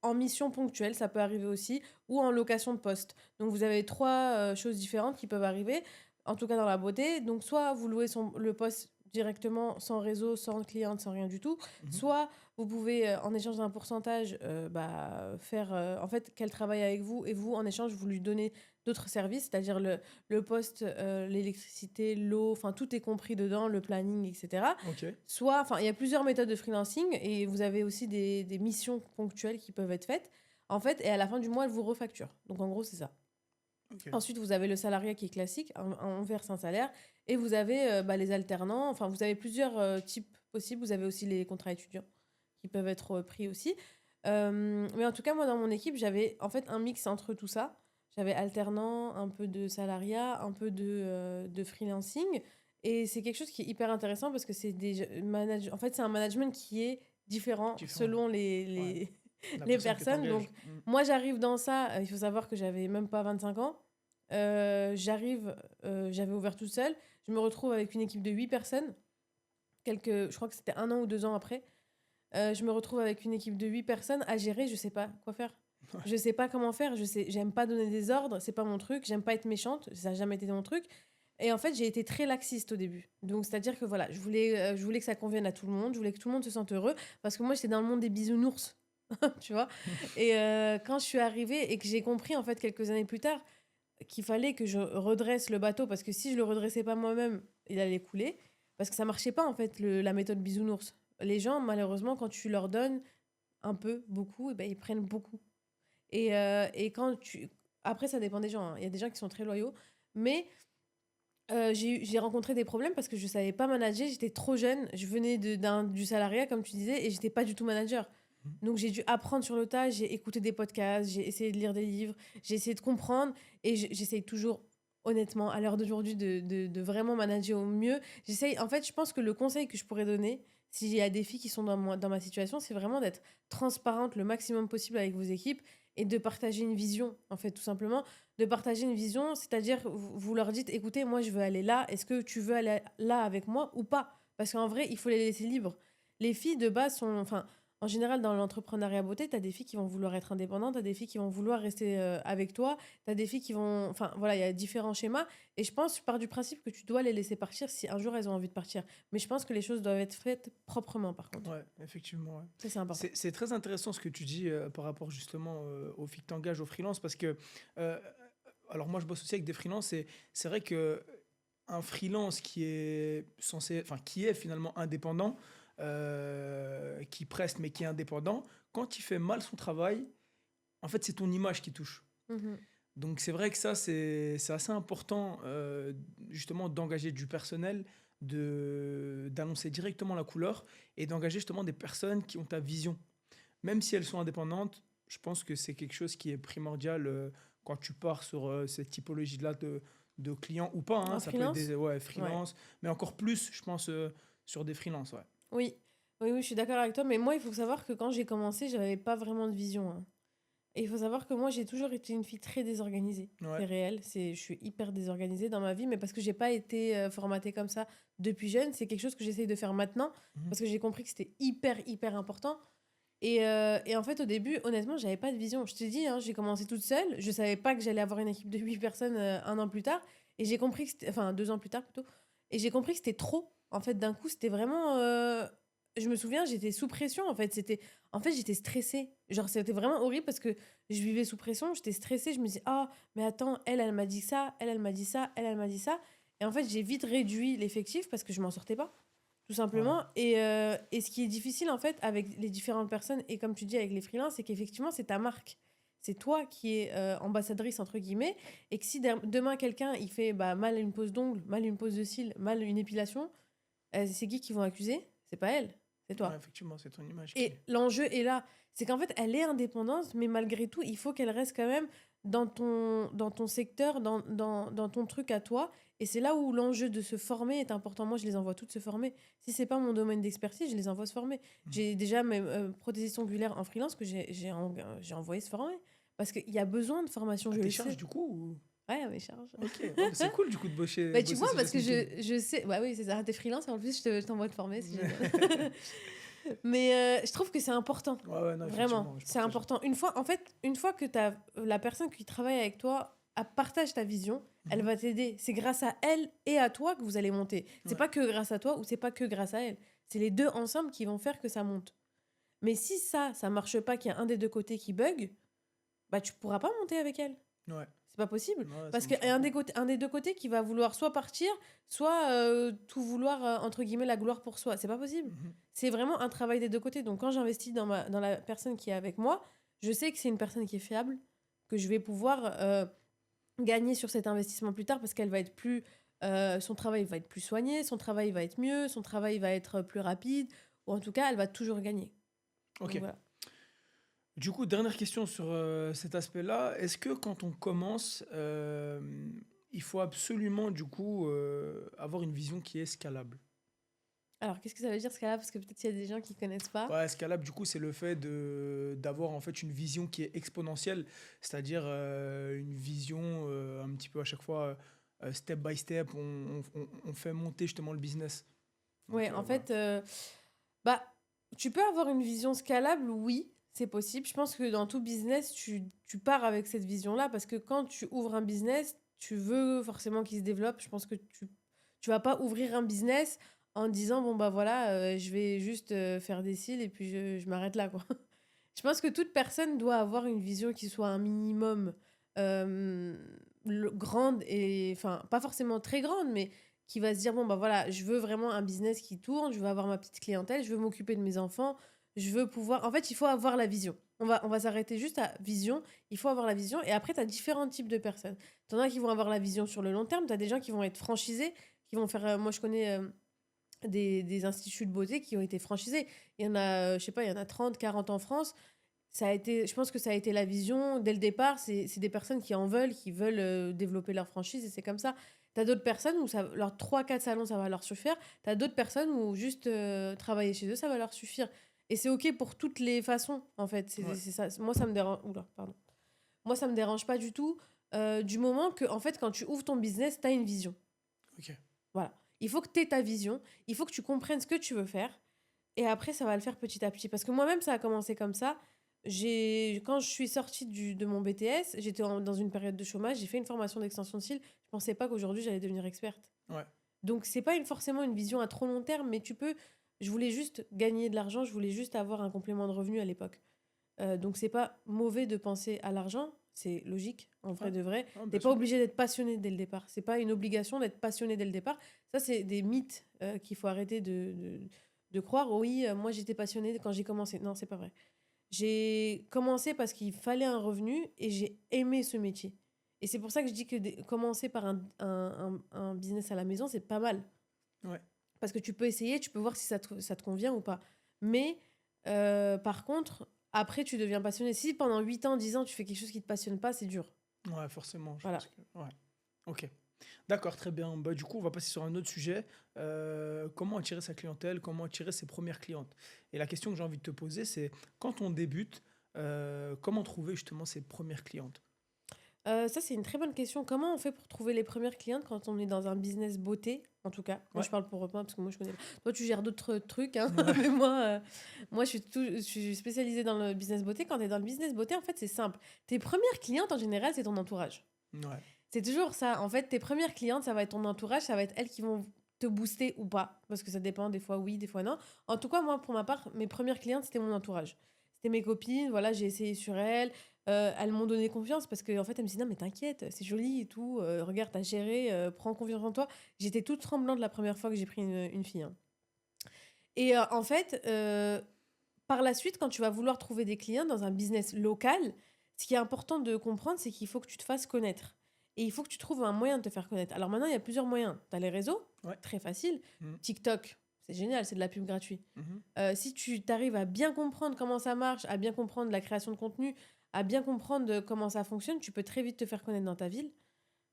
en mission ponctuelle, ça peut arriver aussi, ou en location de poste. Donc, vous avez trois choses différentes qui peuvent arriver, en tout cas dans la beauté. Donc, soit vous louez le poste directement, sans réseau, sans cliente, sans rien du tout. Mhm. Soit vous pouvez, en échange d'un pourcentage, faire, en fait, qu'elle travaille avec vous et vous, en échange, vous lui donnez d'autres services, c'est-à-dire le poste, l'électricité, l'eau, enfin, tout est compris dedans, le planning, etc. Ok. Soit, enfin, il y a plusieurs méthodes de freelancing et vous avez aussi des missions ponctuelles qui peuvent être faites, en fait, et à la fin du mois, elle vous refacture. Donc, en gros, c'est ça. Ok. Ensuite, vous avez le salariat qui est classique, on verse un salaire, et vous avez les alternants, enfin, vous avez plusieurs types possibles. Vous avez aussi les contrats étudiants qui peuvent être pris aussi. Mais en tout cas, moi, dans mon équipe, j'avais en fait un mix entre tout ça. J'avais alternant, un peu de salariat, un peu de freelancing. Et c'est quelque chose qui est hyper intéressant parce que en fait, c'est un management qui est différent Différent. selon Ouais. La les personne que tu personnes. Donc, engages. moi, j'arrive dans ça. Il faut savoir que j'avais même pas 25 ans. J'avais ouvert toute seule. Je me retrouve avec une équipe de 8 personnes. Je crois que c'était 1 an ou 2 ans après. Je me retrouve avec une équipe de 8 personnes à gérer. Je sais pas quoi faire. Je sais pas comment faire. J'aime pas donner des ordres. C'est pas mon truc. J'aime pas être méchante. Ça n'a jamais été mon truc. Et en fait, j'ai été très laxiste au début. Donc, c'est-à-dire que voilà, je voulais que ça convienne à tout le monde. Je voulais que tout le monde se sente heureux. Parce que moi, j'étais dans le monde des bisounours. Tu vois. Et quand je suis arrivée et que j'ai compris, en fait, quelques années plus tard, qu'il fallait que je redresse le bateau, parce que si je le redressais pas moi-même, il allait couler. Parce que ça marchait pas, en fait, la méthode bisounours. Les gens, malheureusement, quand tu leur donnes un peu, beaucoup, eh ben, ils prennent beaucoup. Et quand tu... Après, ça dépend des gens, hein. Il y a des gens qui sont très loyaux. Mais j'ai rencontré des problèmes parce que je savais pas manager. J'étais trop jeune. Je venais du salariat, comme tu disais, et j'étais pas du tout manager. Mhm. Donc j'ai dû apprendre sur le tas. J'ai écouté des podcasts, j'ai essayé de lire des livres, j'ai essayé de comprendre. Et j'essaye toujours, honnêtement, à l'heure d'aujourd'hui, de vraiment manager au mieux. En fait, je pense que le conseil que je pourrais donner, s'il y a des filles qui sont dans ma situation, c'est vraiment d'être transparente le maximum possible avec vos équipes et de partager une vision, en fait, tout simplement de partager une vision, c'est-à-dire vous leur dites, écoutez, moi je veux aller là, est-ce que tu veux aller là avec moi ou pas? Parce qu'en vrai, il faut les laisser libres. Les filles de base sont, enfin, en général dans l'entrepreneuriat beauté, tu as des filles qui vont vouloir être indépendantes, tu as des filles qui vont vouloir rester avec toi, tu as des filles qui vont, enfin voilà, il y a différents schémas et je pense, je pars du principe que tu dois les laisser partir si un jour elles ont envie de partir. Mais je pense que les choses doivent être faites proprement par contre. Ouais, effectivement. Ouais. Ça c'est important. C'est très intéressant ce que tu dis par rapport justement aux filles que tu engages, aux freelances, parce que, euh, alors moi je bosse aussi avec des freelances et c'est vrai que un freelance qui est censé, enfin qui est finalement indépendant, qui preste mais qui est indépendant, quand il fait mal son travail, en fait c'est ton image qui touche. Mhm. Donc c'est vrai que ça, c'est assez important justement d'engager du personnel, d'annoncer directement la couleur et d'engager justement des personnes qui ont ta vision. Même si elles sont indépendantes, je pense que c'est quelque chose qui est primordial quand tu pars sur cette typologie-là de clients ou pas, hein. En Ça peut être freelance? des ouais, Ouais. freelance, mais encore plus, je pense, sur des freelances. Ouais. Oui. Oui, oui, je suis d'accord avec toi, mais moi, il faut savoir que quand j'ai commencé, j'avais pas vraiment de vision, hein. Et il faut savoir que moi, j'ai toujours été une fille très désorganisée. Ouais. C'est réel, je suis hyper désorganisée dans ma vie, mais parce que j'ai pas été formatée comme ça depuis jeune. C'est quelque chose que j'essaye de faire maintenant, Mhm. parce que j'ai compris que c'était hyper, hyper important. Et en fait, au début, honnêtement, j'avais pas de vision. Je te dis, hein, j'ai commencé toute seule. Je savais pas que j'allais avoir une équipe de 8 personnes 1 an plus tard. Et j'ai compris que c'était... Enfin, 2 ans plus tard plutôt. Et j'ai compris que c'était trop. En fait, d'un coup, c'était vraiment... Je me souviens, j'étais sous pression. En fait, j'étais stressée. Genre, c'était vraiment horrible parce que je vivais sous pression. J'étais stressée. Je me disais, ah, mais attends, elle m'a dit ça. Elle m'a dit ça. Elle m'a dit ça. Et en fait, j'ai vite réduit l'effectif parce que je m'en sortais pas tout Ouais. simplement. Et ce qui est difficile, en fait, avec les différentes personnes, et comme tu dis, avec les freelances, c'est qu'effectivement, c'est ta marque. C'est toi qui es ambassadrice, entre guillemets, et que si demain, quelqu'un, il fait mal une pose d'ongle, mal une pose de cils, mal une épilation, c'est qui vont accuser? C'est pas elle, c'est Ouais, toi. effectivement, c'est ton image qui. Et l'enjeu est là. C'est qu'en fait, elle est indépendante, mais malgré tout, il faut qu'elle reste quand même dans ton secteur, dans ton truc à toi. Et c'est là où l'enjeu de se former est important. Moi, je les envoie toutes se former. Si c'est pas mon domaine d'expertise, je les envoie se former. Mhm. J'ai déjà mes prothésistes ongulaires en freelance que j'ai envoyé se former. Parce qu'il y a besoin de formation, À je tes le charges sais. du coup Ouais, à mes charges. Ok, ouais, bah, c'est cool du coup de Bah, tu bosser vois, sur parce ce que meeting. je sais. Bah oui, c'est ça. T'es freelance et en plus, je t'envoie te former. C'est génial. Mais je trouve que c'est important. Ouais, ouais, non, Vraiment, effectivement, je c'est partage. important. En fait, une fois que la personne qui travaille avec toi partage ta vision, elle Mhm. va t'aider. C'est grâce à elle et à toi que vous allez monter. C'est Ouais. pas que grâce à toi ou c'est pas que grâce à elle. C'est les deux ensemble qui vont faire que ça monte. Mais si ça marche pas, qu'il y a un des deux côtés qui bug, bah tu pourras pas monter avec elle. Ouais. C'est pas possible. Ouais, ça Parce qu'il marche y un a peu. un des deux côtés qui va vouloir soit partir, soit tout vouloir, entre guillemets, la gloire pour soi. C'est pas possible. Mhm. C'est vraiment un travail des deux côtés. Donc quand j'investis dans la personne qui est avec moi, je sais que c'est une personne qui est fiable, que je vais pouvoir gagner sur cet investissement plus tard parce qu'elle va être plus... son travail va être plus soigné, son travail va être mieux, son travail va être plus rapide, ou en tout cas, elle va toujours gagner. Donc Ok. voilà. Du coup, dernière question sur cet aspect-là. Est-ce que quand on commence, il faut absolument, du coup, avoir une vision qui est scalable? Alors, qu'est-ce que ça veut dire, ce cas-là? Parce que peut-être il y a des gens qui connaissent pas. Ouais, scalable, du coup, c'est le fait d'avoir en fait une vision qui est exponentielle, c'est-à-dire une vision un petit peu à chaque fois, step by step, on fait monter justement le business. Donc Ouais, en voilà. fait, bah, tu peux avoir une vision scalable, oui, c'est possible. Je pense que dans tout business, tu pars avec cette vision-là parce que quand tu ouvres un business, tu veux forcément qu'il se développe. Je pense que tu vas pas ouvrir un business en disant, bon, bah voilà, je vais juste faire des cils et puis je m'arrête là, quoi. Je pense que toute personne doit avoir une vision qui soit un minimum euh, grande et, enfin, pas forcément très grande, mais qui va se dire, bon, bah voilà, je veux vraiment un business qui tourne, je veux avoir ma petite clientèle, je veux m'occuper de mes enfants, je veux pouvoir... En fait, il faut avoir la vision. On va s'arrêter juste à vision. Il faut avoir la vision. Et après, tu as différents types de personnes. T'en as qui vont avoir la vision sur le long terme. Tu as des gens qui vont être franchisés, qui vont faire... moi, je connais des instituts de beauté qui ont été franchisés. Il y en a, je sais pas, il y en a 30 40 en France. Ça a été, je pense que ça a été la vision dès le départ. C'est des personnes qui en veulent, qui veulent développer leur franchise et c'est comme ça. T'as d'autres personnes où ça, leurs 3 4 salons, ça va leur suffire. T'as d'autres personnes où juste travailler chez eux, ça va leur suffire. Et c'est OK pour toutes les façons, en fait. Ouais, C'est ça. Moi, ça me dérange. Oula, pardon. Moi, ça me dérange pas du tout. Du moment que, en fait, quand tu ouvres ton business, t'as une vision. ok. Voilà. Il faut que tu aies ta vision. Il faut que tu comprennes ce que tu veux faire. Et après, ça va le faire petit à petit. Parce que moi-même, ça a commencé comme ça. Quand je suis sortie de mon BTS, j'étais dans une période de chômage. J'ai fait une formation d'extension de cils. Je pensais pas qu'aujourd'hui, j'allais devenir experte. Ouais, Donc, c'est pas forcément une vision à trop long terme, mais tu peux. Je voulais juste gagner de l'argent. Je voulais juste avoir un complément de revenu à l'époque. Donc, c'est pas mauvais de penser à l'argent. C'est logique, en ouais, vrai de vrai. ouais, T'es bien pas sûr. obligé d'être passionné dès le départ. C'est pas une obligation d'être passionné dès le départ. Ça, c'est des mythes qu'il faut arrêter de croire. Oui, moi, j'étais passionnée quand j'ai commencé. Non, c'est pas vrai. J'ai commencé parce qu'il fallait un revenu et j'ai aimé ce métier. Et c'est pour ça que je dis que commencer par un business à la maison, c'est pas mal. Ouais. Parce que tu peux essayer, tu peux voir si ça te convient ou pas. Mais par contre, après, tu deviens passionné. Si pendant 8 ans, 10 ans, tu fais quelque chose qui te passionne pas, c'est dur. Ouais, forcément, je Voilà. pense que. Ouais. Ok. D'accord, très bien. Bah, du coup, on va passer sur un autre sujet. Comment attirer sa clientèle, comment attirer ses premières clientes. Et la question que j'ai envie de te poser, c'est quand on débute, comment trouver justement ses premières clientes? Ça, c'est une très bonne question. Comment on fait pour trouver les premières clientes quand on est dans un business beauté, en tout cas? Moi, Ouais, je parle pour moi parce que moi, je connais pas. Toi, tu gères d'autres trucs, hein. ouais, Mais moi je suis spécialisée dans le business beauté. Quand tu es dans le business beauté, en fait, c'est simple. Tes premières clientes, en général, c'est ton entourage. ouais, C'est toujours ça. En fait, tes premières clientes, ça va être ton entourage, ça va être elles qui vont te booster ou pas. Parce que ça dépend, des fois oui, des fois non. En tout cas, moi, pour ma part, mes premières clientes, c'était mon entourage. C'était mes copines, voilà, j'ai essayé sur elles. Elles m'ont donné confiance parce qu'en fait, elles me disaient, non, mais t'inquiète, c'est joli et tout. Regarde, t'as géré, prends confiance en toi. J'étais toute tremblante la première fois que j'ai pris une fille, hein. Et en fait, par la suite, quand tu vas vouloir trouver des clients dans un business local, ce qui est important de comprendre, c'est qu'il faut que tu te fasses connaître. Et il faut que tu trouves un moyen de te faire connaître. Alors maintenant, il y a plusieurs moyens. Tu as les réseaux, ouais. très facile. Mhm, TikTok, c'est génial, c'est de la pub gratuite. mhm. Si tu arrives à bien comprendre comment ça marche, à bien comprendre la création de contenu, à bien comprendre comment ça fonctionne, tu peux très vite te faire connaître dans ta ville.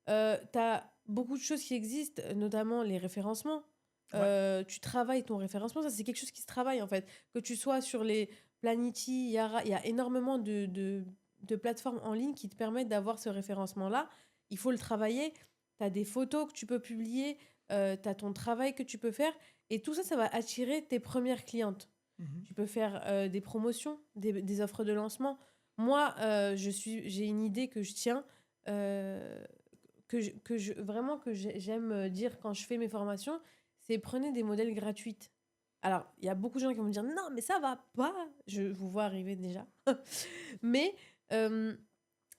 Tu as beaucoup de choses qui existent, notamment les référencements. Ouais, Tu travailles ton référencement, ça c'est quelque chose qui se travaille en fait. Que tu sois sur les Planity, Yara, il y a énormément de plateformes en ligne qui te permettent d'avoir ce référencement-là. Il faut le travailler. Tu as des photos que tu peux publier, tu as ton travail que tu peux faire. Et tout ça, ça va attirer tes premières clientes. mhm, Tu peux faire des promotions, des offres de lancement. Moi, j'ai une idée que je tiens. euh, vraiment j'aime dire quand je fais mes formations, c'est prenez des modèles gratuits. Alors, il y a beaucoup de gens qui vont me dire non, mais ça va pas. Je vous vois arriver déjà. Mais euh,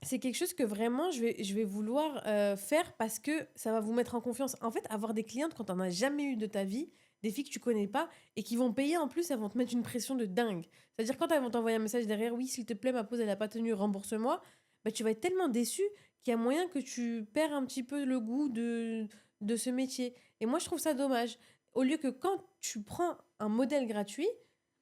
c'est quelque chose que vraiment je vais vouloir faire parce que ça va vous mettre en confiance. En fait, avoir des clientes quand on as jamais eu de ta vie, des filles que tu connais pas et qui vont payer en plus, elles vont te mettre une pression de dingue. C'est-à-dire quand elles vont t'envoyer un message derrière, oui, s'il te plaît, ma pause elle a pas tenu, rembourse-moi, bah, tu vas être tellement déçu qu'il y a moyen que tu perds un petit peu le goût de ce métier. Et moi, je trouve ça dommage. Au lieu que quand tu prends un modèle gratuit,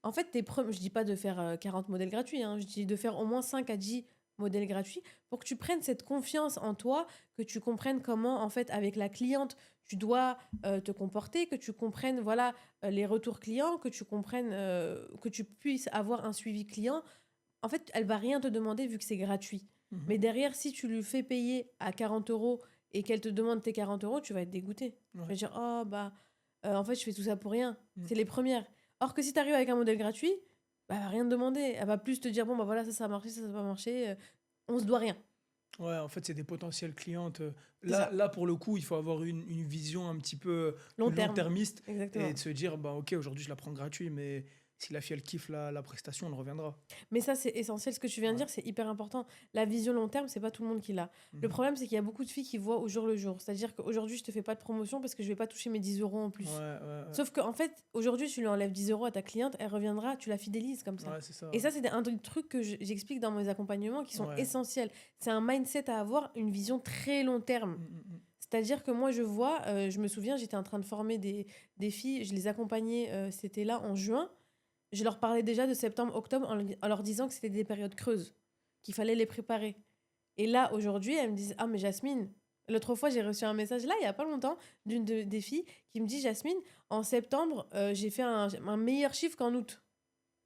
en fait, je dis pas de faire 40 modèles gratuits, hein, je dis de faire au moins 5 à 10 modèles gratuits pour que tu prennes cette confiance en toi, que tu comprennes comment, en fait, avec la cliente, tu dois te comporter, que tu comprennes, voilà, les retours clients, que tu comprennes, que tu puisses avoir un suivi client. En fait, elle va rien te demander vu que c'est gratuit. Mhm. Mais derrière, si tu lui fais payer à 40 € et qu'elle te demande tes 40 €, tu vas être dégoûté. Tu Ouais. vas dire, oh, bah, en fait, je fais tout ça pour rien. Mm. C'est les premières. Or que si tu arrives avec un modèle gratuit, bah, elle va rien te demander. Elle va plus te dire, bon, bah voilà, ça a marché, ça a pas marché. On se doit rien. Ouais, en fait, c'est des potentielles clientes. C'est ça. Là, pour le coup, il faut avoir une vision un petit peu Long plus terme. long-termiste et Exactement. de se dire, bah, ok, aujourd'hui, je la prends gratuit, mais si la fille, elle kiffe la prestation, elle reviendra. Mais ça, c'est essentiel. Ce que tu viens de Ouais. dire, c'est hyper important. La vision long terme, c'est pas tout le monde qui l'a. Le Mhm. problème, c'est qu'il y a beaucoup de filles qui voient au jour le jour. C'est-à-dire qu'aujourd'hui, je te fais pas de promotion parce que je vais pas toucher mes 10 € en Ouais, plus. ouais, Sauf qu'en fait, aujourd'hui, tu lui enlèves 10 € à ta cliente, elle reviendra, tu la fidélises comme ouais. ça. Ouais, c'est ça. Et ça, c'est un des trucs que j'explique dans mes accompagnements qui sont Ouais. essentiels. C'est un mindset à avoir, une vision très long terme. Mm. C'est-à-dire que moi, je vois, je me souviens, j'étais en train de former des filles, je les accompagnais, c'était là en juin. Je leur parlais déjà de septembre, octobre en leur disant que c'était des périodes creuses, qu'il fallait les préparer. Et là, aujourd'hui, elles me disent, ah, mais Jasmine, l'autre fois, j'ai reçu un message, là, il n'y a pas longtemps, des filles qui me dit, Jasmine, en septembre, j'ai fait un meilleur chiffre qu'en août.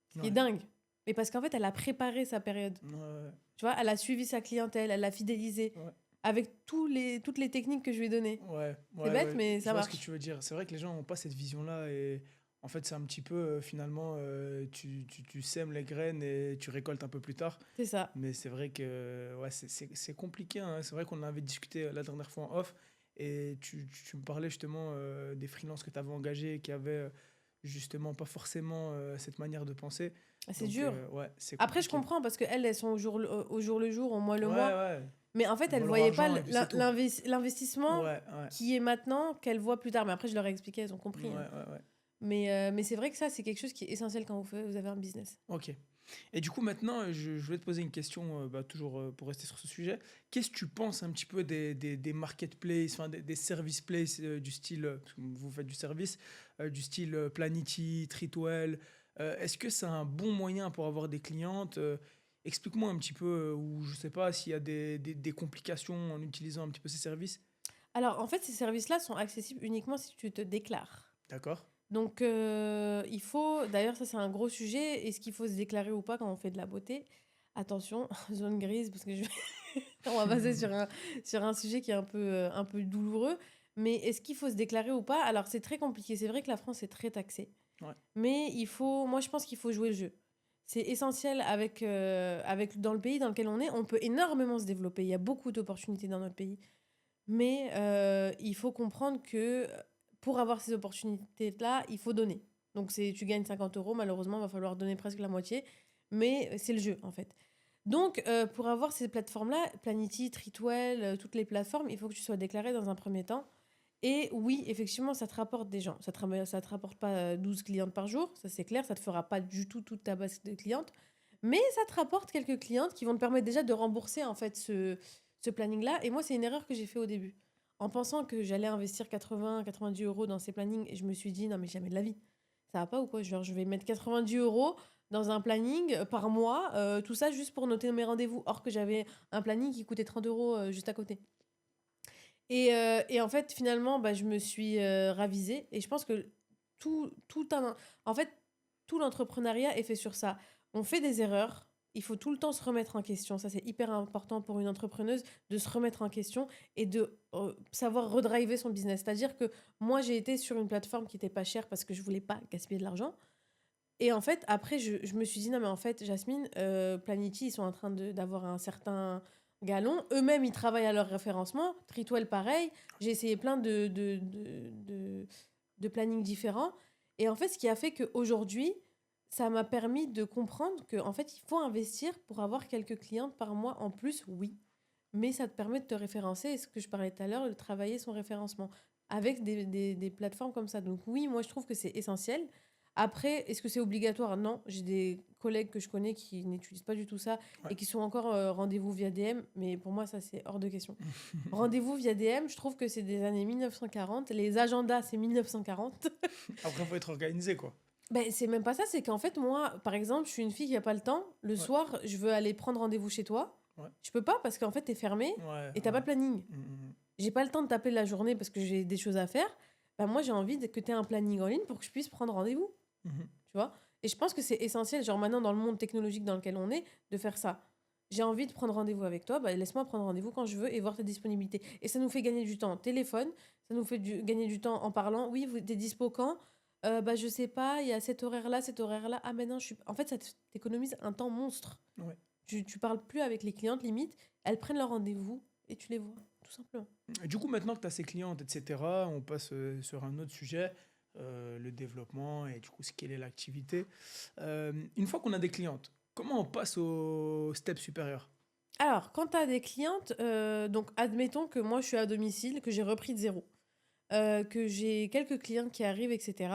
Ce qui est Ouais. dingue. Mais parce qu'en fait, elle a préparé sa période. Ouais. Tu vois, elle a suivi sa clientèle, elle l'a fidélisée Ouais. avec toutes les techniques que je lui ai données. Ouais, C'est ouais, bête, ouais, mais je ça vois ce que marche. tu veux dire. C'est vrai que les gens n'ont pas cette vision-là et en fait, c'est un petit peu finalement, tu sèmes les graines et tu récoltes un peu plus tard. C'est ça. Mais c'est vrai que ouais, c'est compliqué, hein. C'est vrai qu'on en avait discuté la dernière fois en off et tu me parlais justement des freelances que tu avais engagés qui avaient justement pas forcément cette manière de penser. Ah, c'est Donc, dur. ouais, c'est Après, je compliqué. comprends parce qu'elles, elles sont au jour le jour, au mois le Ouais, mois. ouais. Mais en fait, Elles elles voient ne leur voyaient pas argent et puis c'est tout. l'investissement Ouais, ouais. qui est maintenant qu'elles voient plus tard. Mais après, je leur ai expliqué, elles ont Ouais, compris, hein. ouais. Mais c'est vrai que ça, c'est quelque chose qui est essentiel quand vous avez un business. Ok. Et du coup, maintenant, je voulais te poser une question, bah, toujours pour rester sur ce sujet. Qu'est-ce que tu penses un petit peu des marketplaces, enfin des service places du style, parce que vous faites du service, du style Planity, Treatwell. Est-ce que c'est un bon moyen pour avoir des clientes? Explique-moi un petit peu, ou je sais pas s'il y a des complications en utilisant un petit peu ces services. Alors, en fait, ces services-là sont accessibles uniquement si tu te déclares. D'accord? Donc, il faut, d'ailleurs, ça c'est un gros sujet, est-ce qu'il faut se déclarer ou pas quand on fait de la beauté? Attention, zone grise, parce que on va passer sur un sujet qui est un peu douloureux, mais est-ce qu'il faut se déclarer ou pas? Alors, c'est très compliqué, c'est vrai que la France est très taxée, Ouais. mais moi je pense qu'il faut jouer le jeu. C'est essentiel dans le pays dans lequel on est, on peut énormément se développer, il y a beaucoup d'opportunités dans notre pays. Mais il faut comprendre que pour avoir ces opportunités-là, il faut donner. Donc, tu gagnes 50 €, malheureusement, il va falloir donner presque la moitié. Mais c'est le jeu, en fait. Donc, pour avoir ces plateformes-là, Planity, Treatwell, toutes les plateformes, il faut que tu sois déclaré dans un premier temps. Et oui, effectivement, ça te rapporte des gens. Ça te rapporte pas 12 clientes par jour, ça c'est clair. Ça te fera pas du tout toute ta base de clientes. Mais ça te rapporte quelques clientes qui vont te permettre déjà de rembourser en fait ce planning-là. Et moi, c'est une erreur que j'ai fait au début. En pensant que j'allais investir 80-90 € dans ces plannings, et je me suis dit, non, mais jamais de la vie. Ça va pas ou quoi? Genre, je vais mettre 90 € dans un planning par mois, tout ça juste pour noter mes rendez-vous. Or que j'avais un planning qui coûtait 30 € juste à côté. Et en fait, finalement, bah, je me suis ravisée. Et je pense que en fait, tout l'entrepreneuriat est fait sur ça. On fait des erreurs. Il faut tout le temps se remettre en question. Ça, c'est hyper important pour une entrepreneuse de se remettre en question et de savoir redriver son business. C'est-à-dire que moi, j'ai été sur une plateforme qui n'était pas chère parce que je voulais pas gaspiller de l'argent. Et en fait, après, je me suis dit, non, mais en fait, Jasmine, Planity, ils sont en train d'avoir un certain Galon. Eux-mêmes, ils travaillent à leur référencement. Treatwell, pareil. J'ai essayé plein de plannings différents. Et en fait, ce qui a fait qu'aujourd'hui, ça m'a permis de comprendre qu'en fait, il faut investir pour avoir quelques clientes par mois en plus, oui. Mais ça te permet de te référencer, et ce que je parlais tout à l'heure, de travailler son référencement avec des plateformes comme ça. Donc oui, moi, je trouve que c'est essentiel. Après, est-ce que c'est obligatoire? Non. J'ai des collègues que je connais qui n'utilisent pas du tout ça Ouais. et qui sont encore rendez-vous via DM. Mais pour moi, ça, c'est hors de question. Rendez-vous via DM, je trouve que c'est des années 1940. Les agendas, c'est 1940. Après, faut être organisé, quoi. Ben, c'est même pas ça, c'est qu'en fait, moi, par exemple, je suis une fille qui a pas le temps. Le Ouais, soir, je veux aller prendre rendez-vous chez toi. ouais, Je peux pas parce qu'en fait, t'es fermé ouais, et t'as pas ouais. de planning. Mm. J'ai pas le temps de t'appeler la journée parce que j'ai des choses à faire. Ben, moi, j'ai envie que tu aies un planning en ligne pour que je puisse prendre rendez-vous, Mhm. tu vois. Et je pense que c'est essentiel, genre maintenant, dans le monde technologique dans lequel on est, de faire ça. J'ai envie de prendre rendez-vous avec toi, bah, laisse-moi prendre rendez-vous quand je veux et voir ta disponibilité. Et ça nous fait gagner du temps. Téléphone, ça nous fait gagner du temps en parlant. Oui, t'es dispo quand? Bah, je sais pas, il y a cet horaire-là, cet horaire-là. Ah, mais non, je suis. En fait, ça t'économise un temps monstre. Ouais. Tu parles plus avec les clientes, limite. Elles prennent leur rendez-vous et tu les vois, tout simplement. Du coup, maintenant que tu as ces clientes, etc., on passe sur un autre sujet, le développement et du coup, quelle est l'activité. Une fois qu'on a des clientes, comment on passe au step supérieur? Alors, quand tu as des clientes, donc admettons que moi je suis à domicile, que j'ai repris de zéro, que j'ai quelques clientes qui arrivent, etc.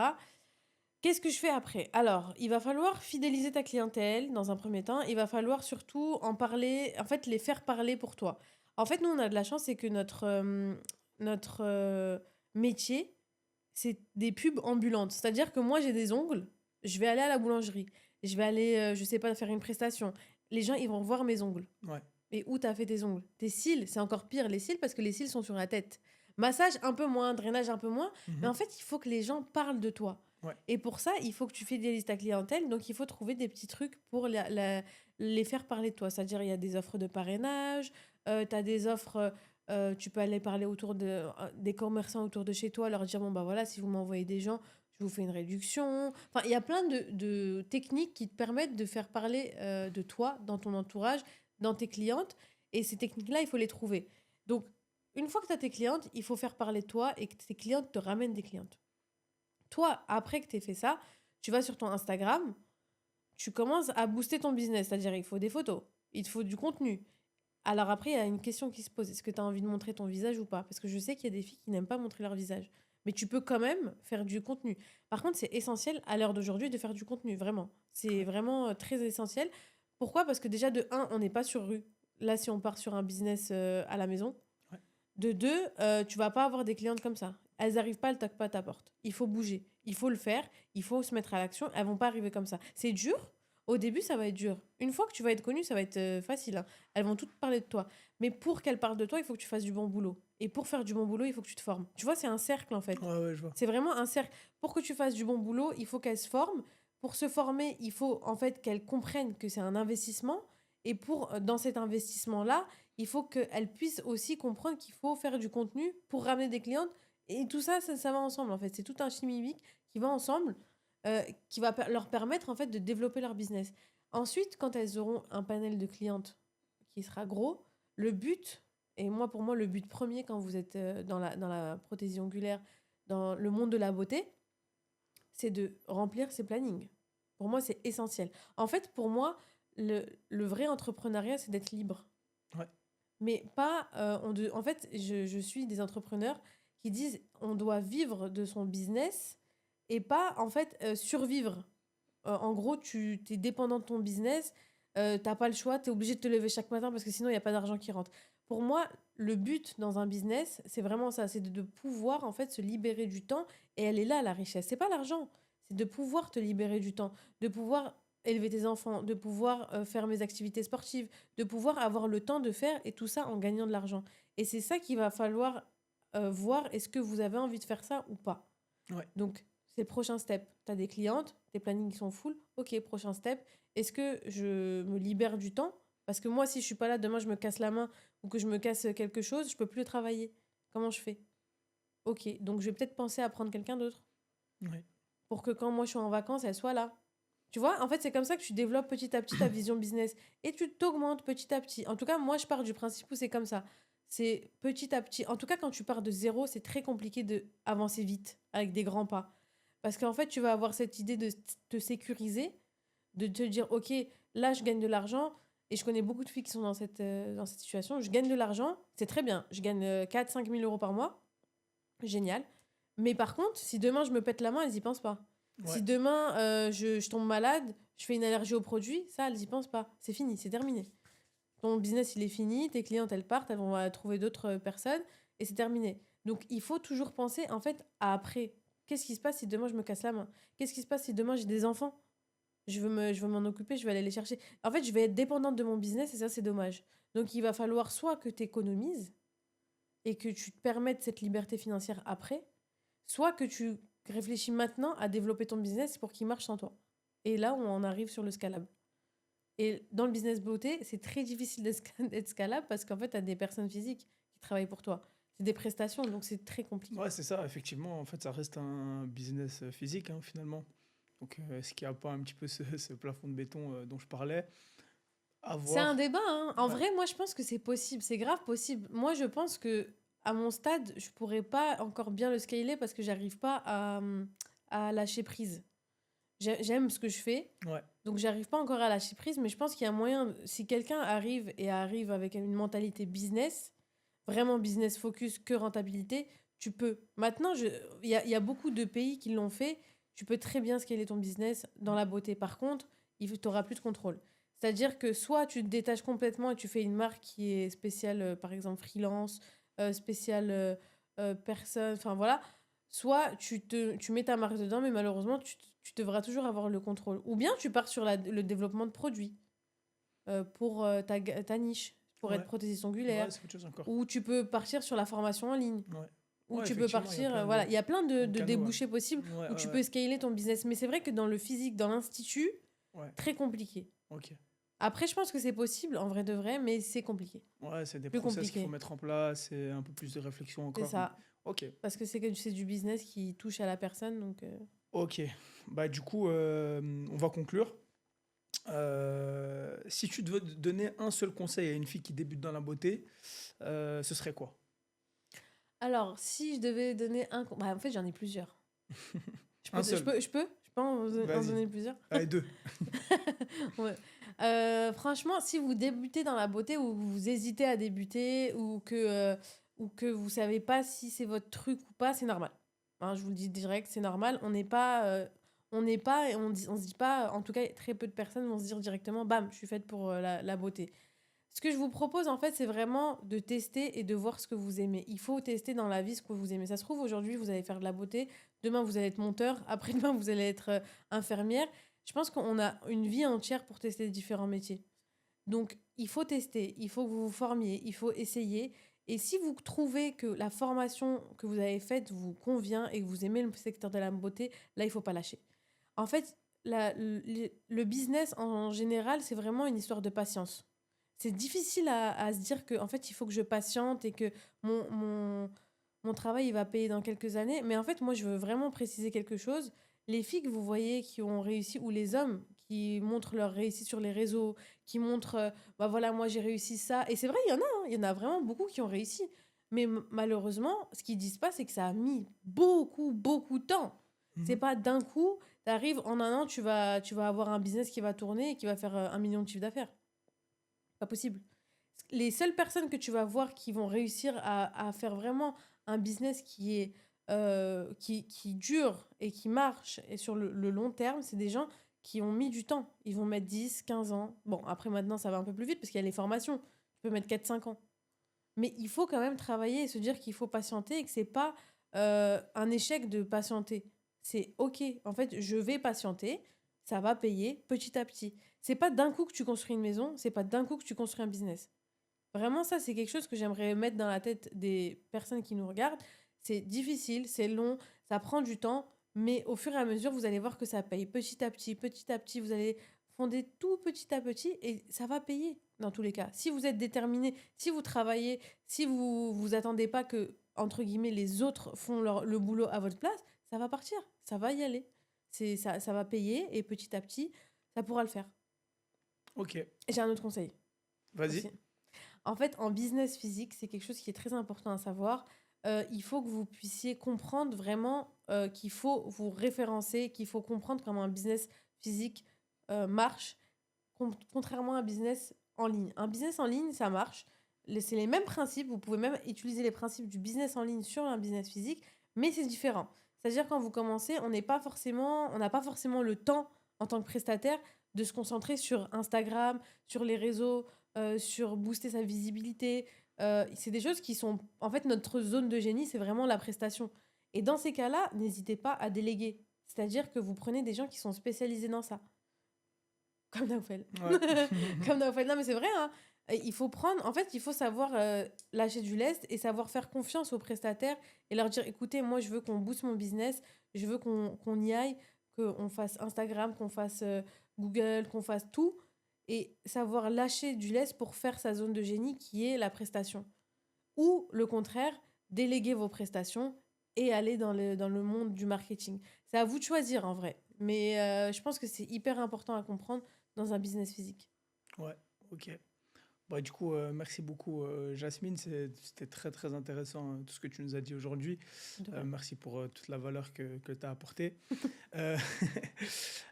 Qu'est-ce que je fais après? Alors, il va falloir fidéliser ta clientèle dans un premier temps. Il va falloir surtout en parler, en fait, les faire parler pour toi. En fait, nous, on a de la chance, c'est que notre métier, c'est des pubs ambulantes. C'est-à-dire que moi, j'ai des ongles, je vais aller à la boulangerie, je vais aller, je sais pas, faire une prestation. Les gens, ils vont voir mes ongles. Ouais. Et où t'as fait tes ongles? Tes cils, c'est encore pire, les cils, parce que les cils sont sur la tête. Massage un peu moins, drainage un peu moins, mais Mhm. en fait, il faut que les gens parlent de toi. Ouais. Et pour ça, il faut que tu fidélises ta clientèle, donc il faut trouver des petits trucs pour les faire parler de toi. C'est-à-dire, il y a des offres de parrainage, tu as des offres, tu peux aller parler des commerçants autour de chez toi, leur dire, bon, bah voilà, si vous m'envoyez des gens, je vous fais une réduction. Enfin, il y a plein de techniques qui te permettent de faire parler de toi dans ton entourage, dans tes clientes. Et ces techniques-là, il faut les trouver. Donc, une fois que tu as tes clientes, il faut faire parler de toi et que tes clientes te ramènent des clientes. Toi, après que tu aies fait ça, tu vas sur ton Instagram, tu commences à booster ton business. C'est-à-dire, il faut des photos, il te faut du contenu. Alors après, il y a une question qui se pose. Est-ce que tu as envie de montrer ton visage ou pas? Parce que je sais qu'il y a des filles qui n'aiment pas montrer leur visage. Mais tu peux quand même faire du contenu. Par contre, c'est essentiel à l'heure d'aujourd'hui de faire du contenu, vraiment. C'est Ouais. vraiment très essentiel. Pourquoi? Parce que déjà, de un, on n'est pas sur rue. Là, si on part sur un business à la maison. Ouais. De deux, tu vas pas avoir des clientes comme ça. Elles arrivent pas, elles toquent pas à ta porte. Il faut bouger. Il faut le faire. Il faut se mettre à l'action. Elles vont pas arriver comme ça. C'est dur. Au début, ça va être dur. Une fois que tu vas être connu, ça va être facile, hein. Elles vont toutes parler de toi. Mais pour qu'elles parlent de toi, il faut que tu fasses du bon boulot. Et pour faire du bon boulot, il faut que tu te formes. Tu vois, c'est un cercle en fait. Ouais, ouais, je vois. C'est vraiment un cercle. Pour que tu fasses du bon boulot, il faut qu'elles se forment. Pour se former, il faut en fait qu'elles comprennent que c'est un investissement. Et dans cet investissement-là, il faut qu'elles puissent aussi comprendre qu'il faut faire du contenu pour ramener des clientes. Et tout ça, ça va ensemble en fait. C'est tout un chimique qui va ensemble, qui va leur permettre en fait de développer leur business. Ensuite, quand elles auront un panel de clientes qui sera gros, le but, et moi pour moi le but premier quand vous êtes dans la prothésie ongulaire, dans le monde de la beauté, c'est de remplir ses plannings. Pour moi, c'est essentiel. En fait, pour moi, le vrai entrepreneuriat, c'est d'être libre. Ouais. Mais pas... en fait, je suis des entrepreneurs qui disent on doit vivre de son business et pas, en fait, survivre. En gros, tu es dépendant de ton business, t'as pas le choix, tu es obligé de te lever chaque matin parce que sinon, il n'y a pas d'argent qui rentre. Pour moi, le but dans un business, c'est vraiment ça, c'est de pouvoir en fait se libérer du temps et elle est là, la richesse. C'est pas l'argent, c'est de pouvoir te libérer du temps, de pouvoir élever tes enfants, de pouvoir faire mes activités sportives, de pouvoir avoir le temps de faire et tout ça en gagnant de l'argent. Et c'est ça qu'il va falloir voir, est-ce que vous avez envie de faire ça ou pas. Ouais. Donc, c'est le prochain step. Tu as des clientes, tes plannings sont full. Ok, prochain step. Est-ce que je me libère du temps? Parce que moi, si je suis pas là, demain, je me casse la main ou que je me casse quelque chose, je peux plus travailler. Comment je fais? Ok, donc je vais peut-être penser à prendre quelqu'un d'autre Ouais. pour que quand moi je suis en vacances, elle soit là. Tu vois, en fait, c'est comme ça que tu développes petit à petit ta vision business et tu t'augmentes petit à petit. En tout cas, moi, je pars du principe où c'est comme ça. C'est petit à petit. En tout cas, quand tu pars de zéro, c'est très compliqué de avancer vite avec des grands pas. Parce qu'en fait, tu vas avoir cette idée de te sécuriser, de te dire, OK, là, je gagne de l'argent. Et je connais beaucoup de filles qui sont dans cette situation. Je gagne de l'argent, c'est très bien. Je gagne 4 5 000 euros par mois. Génial. Mais par contre, si demain je me pète la main, elles y pensent pas. Si Ouais. demain je tombe malade, je fais une allergie aux produits, ça, elles y pensent pas. C'est fini, c'est terminé. Ton business, il est fini, tes clientes, elles partent, elles vont trouver d'autres personnes et c'est terminé. Donc, il faut toujours penser, en fait, à après. Qu'est-ce qui se passe si demain je me casse la main? Qu'est-ce qui se passe si demain j'ai des enfants? Je veux m'en occuper, je vais aller les chercher. En fait, je vais être dépendante de mon business et ça, c'est dommage. Donc, il va falloir soit que tu économises et que tu te permettes cette liberté financière après, soit que tu réfléchis maintenant à développer ton business pour qu'il marche sans toi. Et là, on en arrive sur le scalable. Et dans le business beauté, c'est très difficile d'être scalable parce qu'en fait, tu as des personnes physiques qui travaillent pour toi. C'est des prestations, donc c'est très compliqué. Ouais, c'est ça, effectivement. En fait, ça reste un business physique, hein, finalement. Donc, est-ce qu'il n'y a pas un petit peu ce plafond de béton dont je parlais? À C'est un voir. débat, hein. En Ouais. vrai, moi, je pense que c'est possible. C'est grave possible. Moi, je pense que à mon stade, je pourrais pas encore bien le scaler parce que j'arrive pas à lâcher prise. J'aime ce que je fais, Ouais. donc j'arrive pas encore à lâcher prise, mais je pense qu'il y a moyen, si quelqu'un arrive avec une mentalité business, vraiment business focus, que rentabilité, tu peux. Maintenant, il y a beaucoup de pays qui l'ont fait, tu peux très bien scaler ton business dans la beauté. Par contre, tu n'auras plus de contrôle. C'est-à-dire que soit tu te détaches complètement et tu fais une marque qui est spéciale, par exemple freelance, spéciale personne, enfin voilà, soit tu mets ta marque dedans, mais malheureusement, tu devras toujours avoir le contrôle. Ou bien tu pars sur le développement de produits pour ta niche, pour être Ouais. prothésiste Ouais, ongulaire. c'est autre chose encore. Ou tu peux partir sur la formation en ligne. Ouais. Ou Ouais, tu peux effectivement, il y a partir, plein voilà, il y a plein de de canaux. Ouais, débouchés possibles ouais, où ouais. tu Ouais. peux scaler ton business. Mais c'est vrai que dans le physique, dans l'institut, Ouais. très compliqué. Ok. Après, je pense que c'est possible, en vrai de vrai, mais c'est compliqué. Ouais, c'est des Plus process qu'il faut compliqué. mettre en place et un peu plus de réflexion C'est encore. Mais... ça. Ok. Parce que c'est du business qui touche à la personne. Donc, Ok. Bah, du coup, on va conclure. Si tu devais donner un seul conseil à une fille qui débute dans la beauté, ce serait quoi? alors, si je devais donner un... Bah, en fait, j'en ai plusieurs. Un seul. Je peux en Vas-y. donner plusieurs. Allez, deux. Ouais. Franchement, si vous débutez dans la beauté ou vous hésitez à débuter ou que vous savez pas si c'est votre truc ou pas, c'est normal. Hein, je vous le dis direct, c'est normal. On n'est pas, et on se dit pas, en tout cas, très peu de personnes vont se dire directement, bam, je suis faite pour la beauté. Ce que je vous propose, en fait, c'est vraiment de tester et de voir ce que vous aimez. Il faut tester dans la vie ce que vous aimez. Ça se trouve, aujourd'hui, vous allez faire de la beauté. Demain, vous allez être monteur. Après-demain, vous allez être infirmière. Je pense qu'on a une vie entière pour tester différents métiers. Donc, il faut tester, il faut que vous vous formiez, il faut essayer. Et si vous trouvez que la formation que vous avez faite vous convient et que vous aimez le secteur de la beauté, là, il faut pas lâcher. En fait, le business en général, c'est vraiment une histoire de patience. C'est difficile à se dire que en fait, il faut que je patiente et que mon, mon, mon travail il va payer dans quelques années. Mais en fait, moi, je veux vraiment préciser quelque chose. Les filles que vous voyez qui ont réussi, ou les hommes qui montrent leur réussite sur les réseaux, qui montrent, bah voilà, moi j'ai réussi ça. Et c'est vrai, il y en a, hein, il y en a vraiment beaucoup qui ont réussi. Mais malheureusement, ce qu'ils disent pas, c'est que ça a mis beaucoup, beaucoup de temps. C'est Mhm. pas d'un coup, tu arrives en un an, tu vas avoir un business qui va tourner et qui va faire 1 million de chiffre d'affaires. Pas possible. Les seules personnes que tu vas voir qui vont réussir à faire vraiment un business qui dure et qui marche et sur le long terme, c'est des gens qui ont mis du temps. Ils vont mettre 10 15 ans. Bon, après maintenant, ça va un peu plus vite parce qu'il y a les formations. Tu peux mettre 4 5 ans. Mais il faut quand même travailler et se dire qu'il faut patienter et que c'est pas un échec de patienter. C'est OK. En fait, je vais patienter. Ça va payer petit à petit. C'est pas d'un coup que tu construis une maison. C'est pas d'un coup que tu construis un business. Vraiment, ça, c'est quelque chose que j'aimerais mettre dans la tête des personnes qui nous regardent. C'est difficile, c'est long, ça prend du temps, mais au fur et à mesure, vous allez voir que ça paye petit à petit, vous allez fonder tout petit à petit et ça va payer dans tous les cas. Si vous êtes déterminé, si vous travaillez, si vous attendez pas que, entre guillemets, les autres font le boulot à votre place, ça va partir, ça va y aller. ça va payer et petit à petit, ça pourra le faire. Ok, Et j'ai un autre conseil vas-y. aussi. En fait, en business physique, c'est quelque chose qui est très important à savoir. Il faut que vous puissiez comprendre vraiment qu'il faut vous référencer, qu'il faut comprendre comment un business physique marche, contrairement à un business en ligne. Un business en ligne, ça marche. C'est les mêmes principes. Vous pouvez même utiliser les principes du business en ligne sur un business physique, mais c'est différent. C'est-à-dire quand vous commencez, on n'a pas forcément le temps en tant que prestataire de se concentrer sur Instagram, sur les réseaux, sur booster sa visibilité. C'est des choses qui sont... En fait, notre zone de génie, c'est vraiment la prestation. Et dans ces cas-là, n'hésitez pas à déléguer. C'est-à-dire que vous prenez des gens qui sont spécialisés dans ça. Comme Naoufel. Ouais. Comme Naoufel. Non, mais c'est vrai, hein. Il faut prendre... En fait, il faut savoir lâcher du lest et savoir faire confiance aux prestataires et leur dire, écoutez, moi, je veux qu'on booste mon business, je veux qu'on y aille, qu'on fasse Instagram, qu'on fasse Google, qu'on fasse tout. Et savoir lâcher du lest pour faire sa zone de génie qui est la prestation. Ou, le contraire, déléguer vos prestations et aller dans le monde du marketing. C'est à vous de choisir, en vrai. Mais je pense que c'est hyper important à comprendre dans un business physique. Ouais, ok. Bah, du coup, merci beaucoup, Jasmine. C'était très, très intéressant tout ce que tu nous as dit aujourd'hui. De rien. Merci pour toute la valeur que tu as apportée.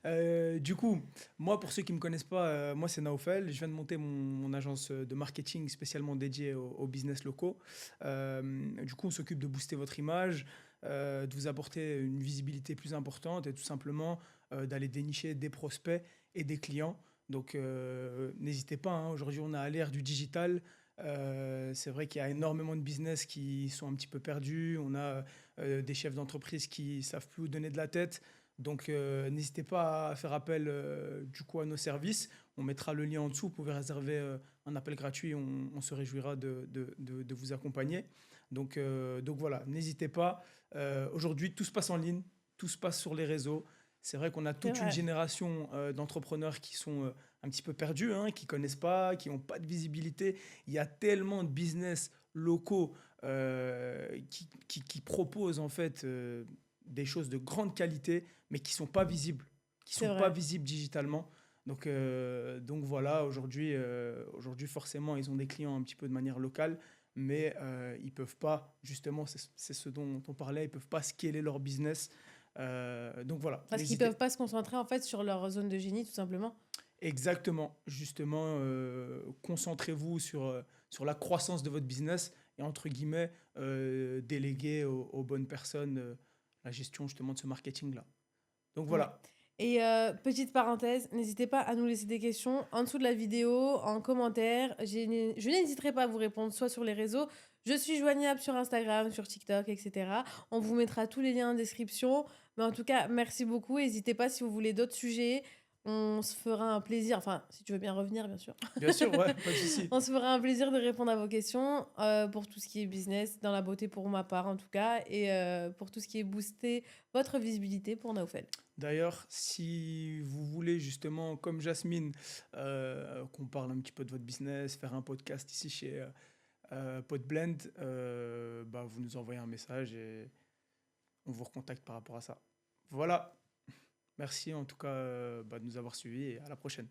Euh, du coup, moi, pour ceux qui ne me connaissent pas, moi, c'est Naofel. Je viens de monter mon agence de marketing spécialement dédiée aux business locaux. Du coup, on s'occupe de booster votre image, de vous apporter une visibilité plus importante et tout simplement d'aller dénicher des prospects et des clients. Donc, n'hésitez pas, hein. Aujourd'hui, on est à l'ère du digital. C'est vrai qu'il y a énormément de business qui sont un petit peu perdus. On a des chefs d'entreprise qui savent plus où donner de la tête. Donc, n'hésitez pas à faire appel du coup à nos services. On mettra le lien en dessous. Vous pouvez réserver un appel gratuit. On se réjouira de vous accompagner. Donc voilà, n'hésitez pas. Aujourd'hui, tout se passe en ligne, tout se passe sur les réseaux. C'est vrai qu'on a C'est toute une vrai. génération d'entrepreneurs qui sont un petit peu perdus, hein, qui connaissent pas, qui n'ont pas de visibilité. Il y a tellement de business locaux qui proposent en fait des choses de grande qualité, mais qui sont pas visibles, qui C'est sont pas vrai. visibles digitalement. Donc voilà, aujourd'hui forcément, ils ont des clients un petit peu de manière locale, mais ils peuvent pas, justement, c'est ce dont on parlait, ils peuvent pas scaler leur business. Donc voilà, Parce qu'ils n'hésitez peuvent pas se concentrer, en fait, sur leur zone de génie, tout simplement. exactement, justement, concentrez-vous sur la croissance de votre business et entre guillemets, déléguer aux bonnes personnes la gestion justement de ce marketing-là. Donc Ouais. voilà, Et petite parenthèse, n'hésitez pas à nous laisser des questions en dessous de la vidéo, en commentaire. Je n'hésiterai pas à vous répondre, soit sur les réseaux. Je suis joignable sur Instagram, sur TikTok, etc. On vous mettra tous les liens en description. Mais en tout cas, merci beaucoup. N'hésitez pas si vous voulez d'autres sujets. On se fera un plaisir. Enfin, si tu veux bien revenir, bien sûr. bien sûr, ouais, pas de souci. On se fera un plaisir de répondre à vos questions pour tout ce qui est business, dans la beauté pour ma part en tout cas, et pour tout ce qui est booster votre visibilité pour Naofel. D'ailleurs, si vous voulez justement, comme Jasmine, qu'on parle un petit peu de votre business, faire un podcast ici chez Podblend, bah, vous nous envoyez un message et on vous recontacte par rapport à ça. Voilà, merci en tout cas bah, de nous avoir suivis et à la prochaine.